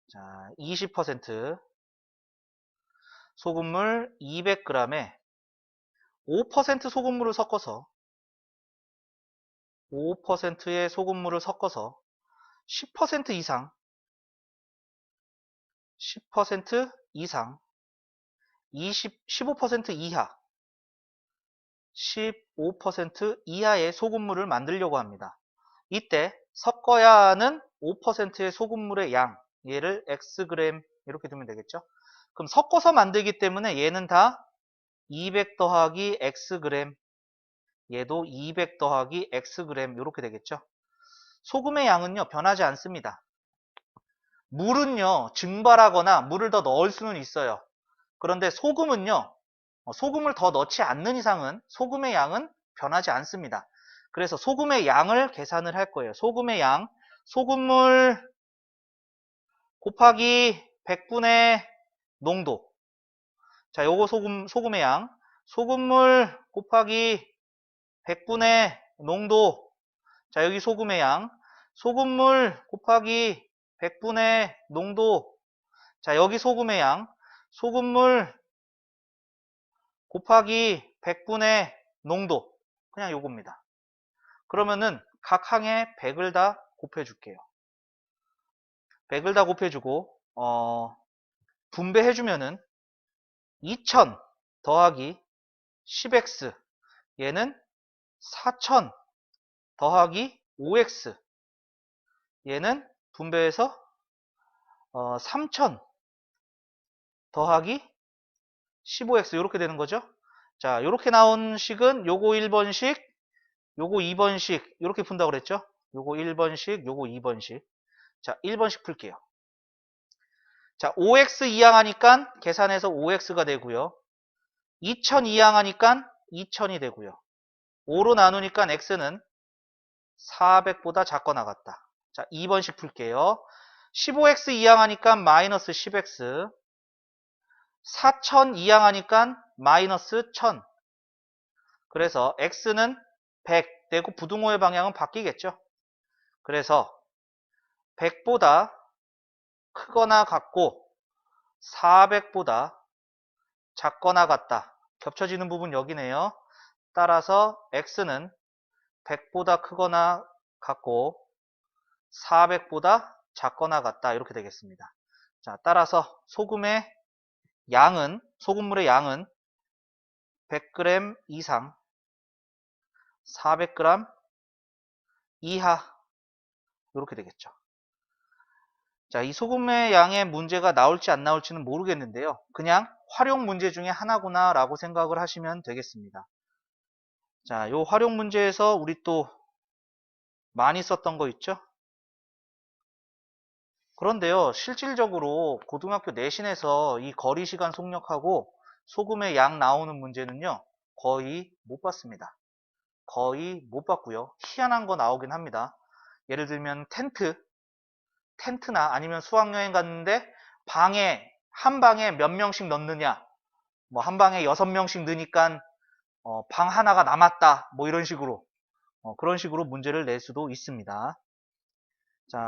자, 20% 소금물 200g에 5% 소금물을 섞어서 5%의 소금물을 섞어서 10% 이상 10% 이상 15% 이하 15% 이하의 소금물을 만들려고 합니다. 이때 섞어야 하는 5%의 소금물의 양, 얘를 Xg 이렇게 두면 되겠죠. 그럼 섞어서 만들기 때문에 얘는 다 200 더하기 Xg, 얘도 200 더하기 Xg 이렇게 되겠죠. 소금의 양은요 변하지 않습니다. 물은요 증발하거나 물을 더 넣을 수는 있어요. 그런데 소금은요 소금을 더 넣지 않는 이상은 소금의 양은 변하지 않습니다. 그래서 소금의 양을 계산을 할 거예요. 소금의 양, 소금물 곱하기 100분의 농도. 자, 요거 소금의 양, 소금물 곱하기 100분의 농도. 자, 여기 소금의 양, 소금물 곱하기 100분의 농도. 자, 여기 소금의 양, 소금물 곱하기 100분의 농도. 그냥 요겁니다. 그러면은 각 항에 100을 다 곱해줄게요. 100을 다 곱해주고 분배해주면은 2000 더하기 10x 얘는 4000 더하기 5x 얘는 분배해서 3000 더하기 15x 이렇게 되는 거죠. 자, 이렇게 나온 식은 요거 1번식 요거 2번식 이렇게 푼다고 그랬죠. 요거 1번씩, 요거 2번씩. 자, 1번씩 풀게요. 자, 5x 이항하니까 계산해서 5x가 되고요. 2000 이항하니까 2000이 되고요. 5로 나누니까 x는 400보다 작거나 같다. 자, 2번씩 풀게요. 15x 이항하니까 마이너스 10x. 4000 이항하니까 마이너스 1000. 그래서 x는 100 되고 부등호의 방향은 바뀌겠죠. 그래서 100보다 크거나 같고 400보다 작거나 같다. 겹쳐지는 부분 여기네요. 따라서 x는 100보다 크거나 같고 400보다 작거나 같다. 이렇게 되겠습니다. 자, 따라서 소금물의 양은 100g 이상, 400g 이하 이렇게 되겠죠. 자, 이 소금의 양의 문제가 나올지 안 나올지는 모르겠는데요. 그냥 활용 문제 중에 하나구나 라고 생각을 하시면 되겠습니다. 자, 요 활용 문제에서 우리 또 많이 썼던 거 있죠? 그런데요, 실질적으로 고등학교 내신에서 이 거리 시간 속력하고 소금의 양 나오는 문제는요, 거의 못 봤습니다. 거의 못 봤고요. 희한한 거 나오긴 합니다. 예를 들면 텐트나 아니면 수학여행 갔는데 한 방에 몇 명씩 넣느냐, 뭐 한 방에 6명씩 넣으니까 방 하나가 남았다, 뭐 이런 식으로 그런 식으로 문제를 낼 수도 있습니다. 자,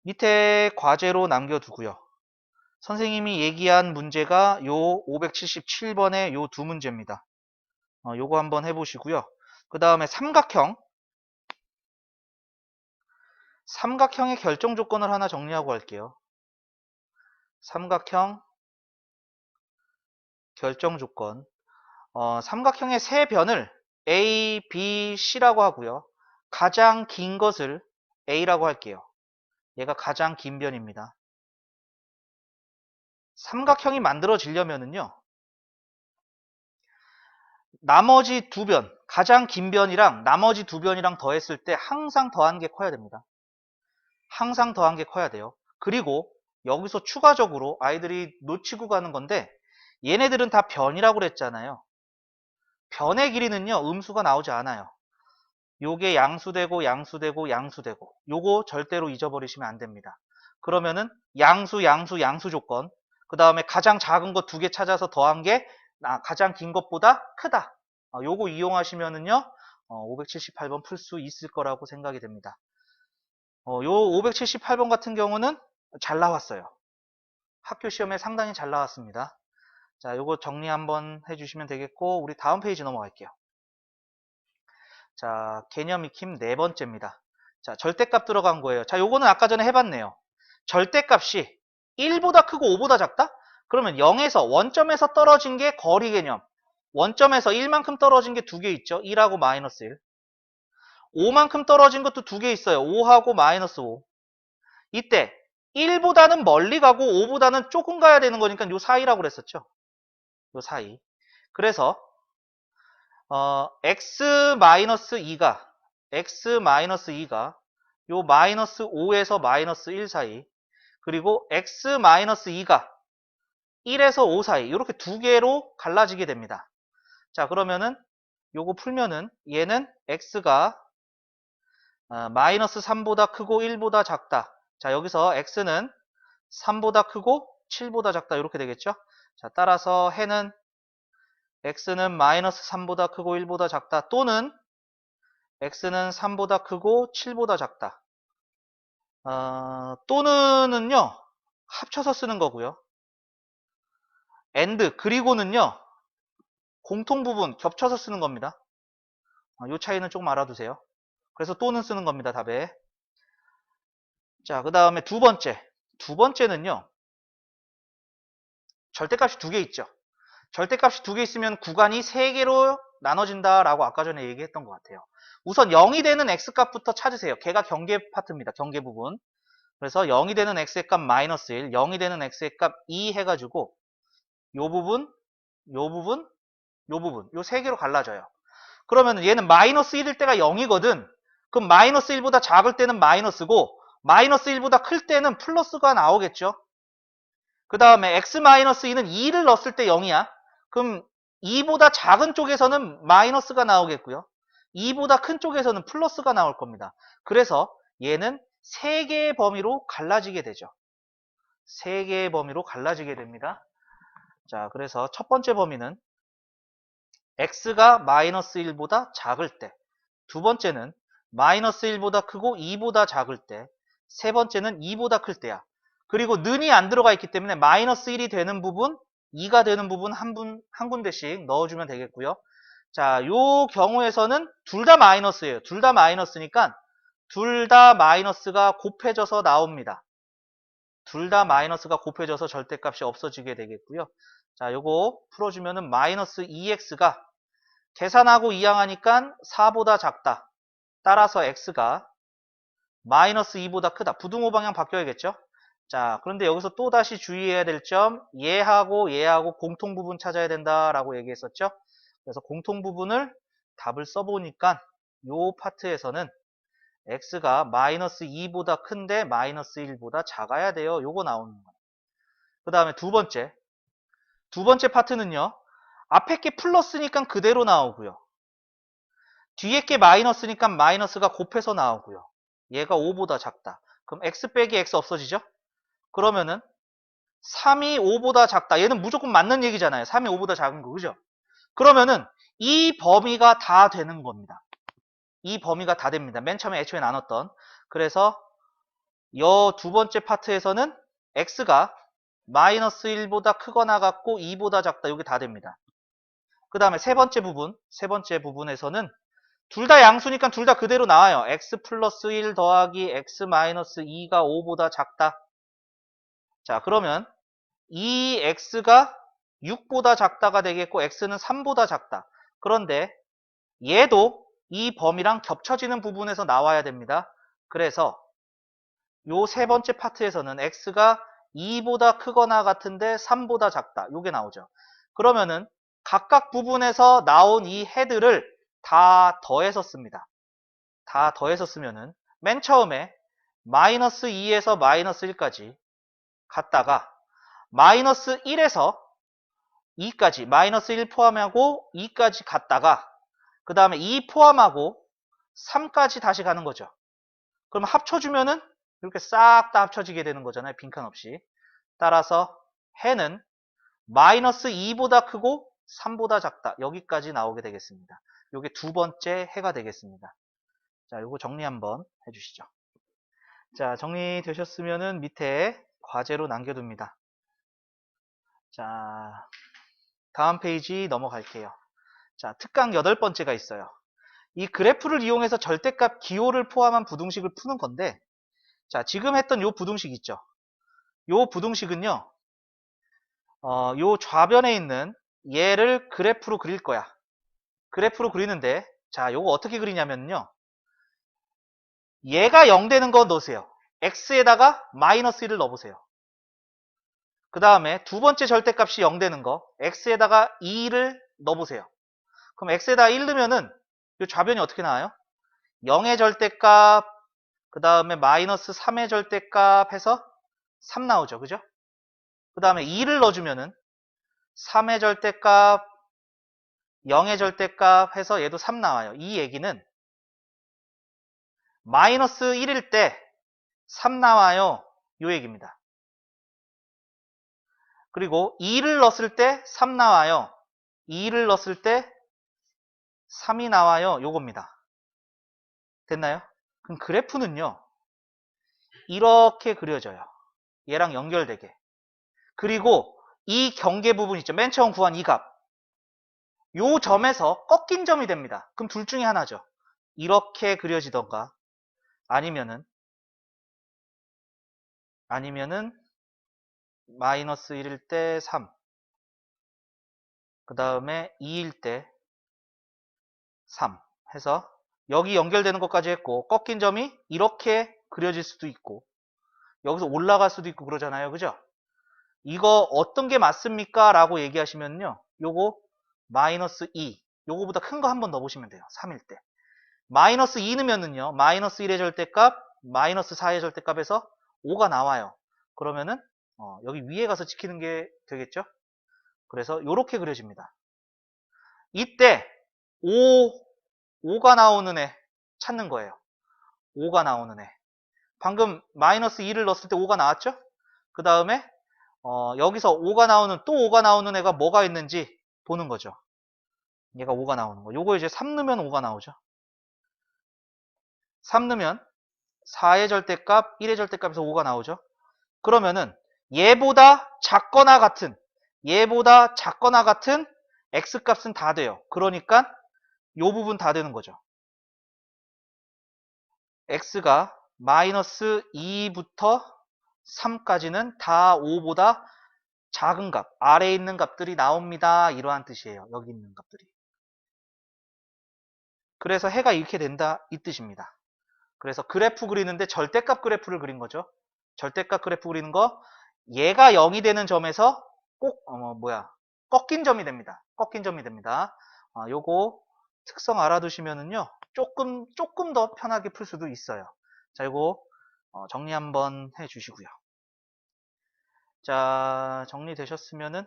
밑에 과제로 남겨두고요. 선생님이 얘기한 문제가 요 577번의 요 두 문제입니다. 요거 한번 해보시고요. 그 다음에 삼각형의 결정 조건을 하나 정리하고 할게요. 삼각형 결정 조건. 삼각형의 세 변을 A, B, C라고 하고요. 가장 긴 것을 A라고 할게요. 얘가 가장 긴 변입니다. 삼각형이 만들어지려면은요, 나머지 두 변, 가장 긴 변이랑 나머지 두 변이랑 더했을 때 항상 더한 게 커야 됩니다. 항상 더한 게 커야 돼요. 그리고 여기서 추가적으로 아이들이 놓치고 가는 건데, 얘네들은 다 변이라고 그랬잖아요. 변의 길이는요, 음수가 나오지 않아요. 요게 양수되고 양수되고 양수되고, 요거 절대로 잊어버리시면 안 됩니다. 그러면은 양수 조건, 그 다음에 가장 작은 거 두 개 찾아서 더한 게 가장 긴 것보다 크다. 요거 이용하시면은요, 578번 풀 수 있을 거라고 생각이 됩니다. 요 578번 같은 경우는 잘 나왔어요. 학교 시험에 상당히 잘 나왔습니다. 자, 요거 정리 한번 해주시면 되겠고, 우리 다음 페이지 넘어갈게요. 자, 개념 익힘 네 번째입니다. 자, 절대값 들어간 거예요. 자, 요거는 아까 전에 해봤네요. 절대값이 1보다 크고 5보다 작다? 그러면 0에서 원점에서 떨어진 게 거리 개념. 원점에서 1만큼 떨어진 게 두 개 있죠. 1하고 마이너스 1. 5만큼 떨어진 것도 두 개 있어요. 5하고 마이너스 5. 이때 1보다는 멀리 가고 5보다는 조금 가야 되는 거니까 요 사이라고 그랬었죠. 요 사이. 그래서 x-2가 요 마이너스 5에서 마이너스 1 사이, 그리고 x-2가 1에서 5 사이, 이렇게 두 개로 갈라지게 됩니다. 자, 그러면은 요거 풀면은 얘는 x가 마이너스 3보다 크고 1보다 작다. 자, 여기서 x는 3보다 크고 7보다 작다, 이렇게 되겠죠. 자, 따라서 해는 x는 마이너스 3보다 크고 1보다 작다, 또는 x는 3보다 크고 7보다 작다. 또는은요, 합쳐서 쓰는 거고요. and, 그리고는요, 공통부분 겹쳐서 쓰는 겁니다. 이 차이는 조금 알아두세요. 그래서 또는 쓰는 겁니다, 답에. 자, 그 다음에 두 번째는요, 절대값이 두 개 있죠. 절대값이 두 개 있으면 구간이 세 개로 나눠진다라고 아까 전에 얘기했던 것 같아요. 우선 0이 되는 x값부터 찾으세요. 걔가 경계 파트입니다. 경계 부분. 그래서 0이 되는 x의 값 마이너스 1, 0이 되는 x의 값 2 해가지고 요 부분, 요 세 개로 갈라져요. 그러면 얘는 마이너스 1일 때가 0이거든. 그럼 마이너스 1보다 작을 때는 마이너스고 마이너스 1보다 클 때는 플러스가 나오겠죠. 그 다음에 x-2는 2를 넣었을 때 0이야. 그럼 2보다 작은 쪽에서는 마이너스가 나오겠고요. 2보다 큰 쪽에서는 플러스가 나올 겁니다. 그래서 얘는 3개의 범위로 갈라지게 되죠. 3개의 범위로 갈라지게 됩니다. 자, 그래서 첫 번째 범위는 x가 마이너스 1보다 작을 때, 두 번째는 마이너스 1보다 크고 2보다 작을 때, 세 번째는 2보다 클 때야. 그리고 는이 안 들어가 있기 때문에 마이너스 1이 되는 부분, 2가 되는 부분 한 군데씩 넣어주면 되겠고요. 자, 요 경우에서는 둘 다 마이너스예요. 둘 다 마이너스니까 둘 다 마이너스가 곱해져서 나옵니다. 둘 다 마이너스가 곱해져서 절대값이 없어지게 되겠고요. 자, 요거 풀어주면은 마이너스 2x가 계산하고 이항하니까 4보다 작다. 따라서 x가 마이너스 2보다 크다. 부등호 방향 바뀌어야겠죠? 자, 그런데 여기서 또 다시 주의해야 될 점, 얘하고 공통 부분 찾아야 된다라고 얘기했었죠? 그래서 공통 부분을 답을 써보니까 요 파트에서는 x가 마이너스 2보다 큰데 마이너스 1보다 작아야 돼요. 요거 나오는 거예요. 그 다음에 두 번째 파트는요. 앞에 게 플러스니까 그대로 나오고요. 뒤에 게 마이너스니까 마이너스가 곱해서 나오고요. 얘가 5보다 작다. 그럼 x 빼기 x 없어지죠? 그러면은 3이 5보다 작다. 얘는 무조건 맞는 얘기잖아요. 3이 5보다 작은 거, 그죠? 그러면은 이 범위가 다 되는 겁니다. 이 범위가 다 됩니다. 맨 처음에 애초에 나눴던. 그래서 요 두 번째 파트에서는 x가 마이너스 1보다 크거나 같고 2보다 작다. 이게 다 됩니다. 그 다음에 세 번째 부분에서는 둘 다 양수니까 둘 다 그대로 나와요. x 플러스 1 더하기 x 마이너스 2가 5보다 작다. 자, 그러면 이 x가 6보다 작다가 되겠고 x는 3보다 작다. 그런데 얘도 이 범위랑 겹쳐지는 부분에서 나와야 됩니다. 그래서 요 세 번째 파트에서는 x가 2보다 크거나 같은데 3보다 작다. 요게 나오죠. 그러면은 각각 부분에서 나온 이 헤드를 다 더해서 씁니다. 다 더해서 쓰면은 맨 처음에 마이너스 2에서 마이너스 1까지 갔다가 마이너스 1에서 2까지 마이너스 1 포함하고 2까지 갔다가 그 다음에 2 포함하고 3까지 다시 가는 거죠. 그럼 합쳐주면은 이렇게 싹 다 합쳐지게 되는 거잖아요. 빈칸 없이. 따라서 해는 마이너스 2보다 크고 3보다 작다. 여기까지 나오게 되겠습니다. 이게 두 번째 해가 되겠습니다. 자, 요거 정리 한번 해주시죠. 자, 정리되셨으면은 밑에 과제로 남겨둡니다. 자, 다음 페이지 넘어갈게요. 자, 특강 8번째가 있어요. 이 그래프를 이용해서 절대값 기호를 포함한 부등식을 푸는 건데, 자, 지금 했던 요 부등식 있죠? 요 부등식은요, 요 좌변에 있는 얘를 그래프로 그릴 거야. 그래프로 그리는데, 자, 요거 어떻게 그리냐면요. 얘가 0 되는 거 넣으세요. x에다가 마이너스 1을 넣어보세요. 그 다음에 두 번째 절대값이 0 되는 거, x에다가 2를 넣어보세요. 그럼 x에다가 1 넣으면은 이 좌변이 어떻게 나와요? 0의 절대값, 그 다음에 마이너스 3의 절대값 해서 3 나오죠. 그죠? 그 다음에 2를 넣어주면은 3의 절대값, 0의 절대값 해서 얘도 3 나와요. 이 얘기는 마이너스 1일 때 3 나와요. 요 얘기입니다. 그리고 2를 넣었을 때 3 나와요. 2를 넣었을 때 3이 나와요. 요겁니다. 됐나요? 그럼 그래프는요. 이렇게 그려져요. 얘랑 연결되게. 그리고 이 경계 부분 있죠. 맨 처음 구한 이 값. 요 점에서 꺾인 점이 됩니다. 그럼 둘 중에 하나죠. 이렇게 그려지던가 아니면은 마이너스 1일 때 3, 그 다음에 2일 때 3 해서 여기 연결되는 것까지 했고 꺾인 점이 이렇게 그려질 수도 있고 여기서 올라갈 수도 있고 그러잖아요. 그죠? 이거 어떤 게 맞습니까? 라고 얘기하시면요. 요거 마이너스 2 요거보다 큰 거 한번 넣어보시면 돼요. 3일 때. 마이너스 2 넣으면은요, 마이너스 1의 절대값, 마이너스 4의 절대값에서 5가 나와요. 그러면은, 여기 위에 가서 지키는 게 되겠죠? 그래서 요렇게 그려집니다. 이때 5가 나오는 애 찾는 거예요. 5가 나오는 애. 방금 마이너스 2를 넣었을 때 5가 나왔죠? 그 다음에 여기서 5가 나오는 또 5가 나오는 애가 뭐가 있는지 보는 거죠. 얘가 5가 나오는 거. 요거 이제 3 넣으면 5가 나오죠. 3 넣으면 4의 절대값, 1의 절대값에서 5가 나오죠. 그러면은 얘보다 작거나 같은 x값은 다 돼요. 그러니까 요 부분 다 되는 거죠. x가 마이너스 2부터 3까지는 다 5보다 작은 값, 아래에 있는 값들이 나옵니다. 이러한 뜻이에요. 여기 있는 값들이. 그래서 해가 이렇게 된다 이 뜻입니다. 그래서 그래프 그리는데 절대값 그래프를 그린 거죠. 절대값 그래프 그리는 거 얘가 0이 되는 점에서 꼭 꺾인 점이 됩니다. 꺾인 점이 됩니다. 요거 특성 알아두시면은요. 조금 더 편하게 풀 수도 있어요. 자, 요거 정리 한번 해 주시고요. 자, 정리되셨으면은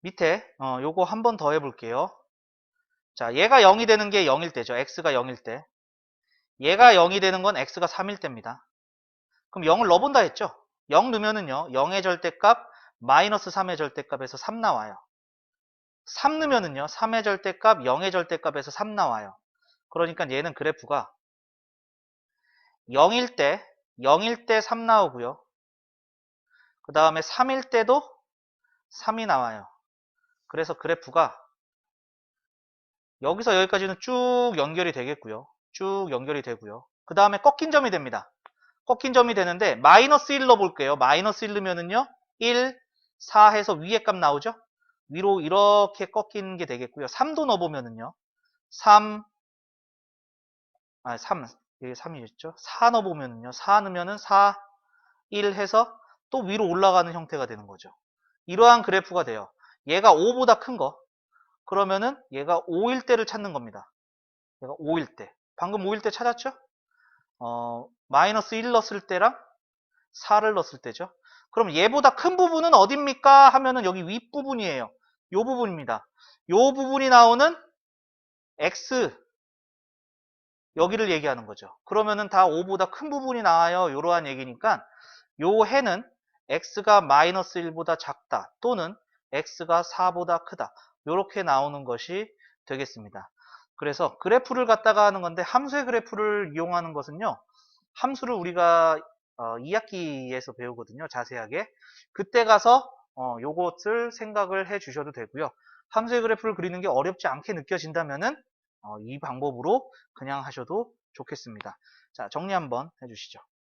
밑에 요거 한 번 더 해볼게요. 자, 얘가 0이 되는 게 0일 때죠. x가 0일 때. 얘가 0이 되는 건 x가 3일 때입니다. 그럼 0을 넣어본다 했죠? 0 넣으면은요. 0의 절대값 마이너스 3의 절대값에서 3 나와요. 3 넣으면은요. 3의 절대값 0의 절대값에서 3 나와요. 그러니까 얘는 그래프가 0일 때 3 나오고요. 그 다음에 3일 때도 3이 나와요. 그래서 그래프가 여기서 여기까지는 쭉 연결이 되겠고요. 쭉 연결이 되고요. 그 다음에 꺾인 점이 됩니다. 꺾인 점이 되는데 마이너스 1 넣어볼게요. 마이너스 1 넣으면은요. 1, 4 해서 위에 값 나오죠? 위로 이렇게 꺾이는 게 되겠고요. 3도 넣어보면은요. 3, 이게 3이겠죠? 4 넣어보면은요. 4 넣으면은 4, 1 해서 또 위로 올라가는 형태가 되는 거죠. 이러한 그래프가 돼요. 얘가 5보다 큰 거. 그러면은 얘가 5일 때를 찾는 겁니다. 얘가 5일 때. 방금 5일 때 찾았죠? 마이너스 1 넣었을 때랑 4를 넣었을 때죠. 그럼 얘보다 큰 부분은 어딥니까? 하면은 여기 윗부분이에요. 요 부분입니다. 요 부분이 나오는 x 여기를 얘기하는 거죠. 그러면은 다 5보다 큰 부분이 나와요. 이러한 얘기니까 요 해는 x가 마이너스 1보다 작다 또는 x가 4보다 크다 이렇게 나오는 것이 되겠습니다. 그래서 그래프를 갖다가 하는 건데 함수의 그래프를 이용하는 것은요. 함수를 우리가 2학기에서 배우거든요. 자세하게. 그때 가서 요것을 생각을 해 주셔도 되고요. 함수의 그래프를 그리는 게 어렵지 않게 느껴진다면은 이 방법으로 그냥 하셔도 좋겠습니다. 자, 정리 한번 해주시죠.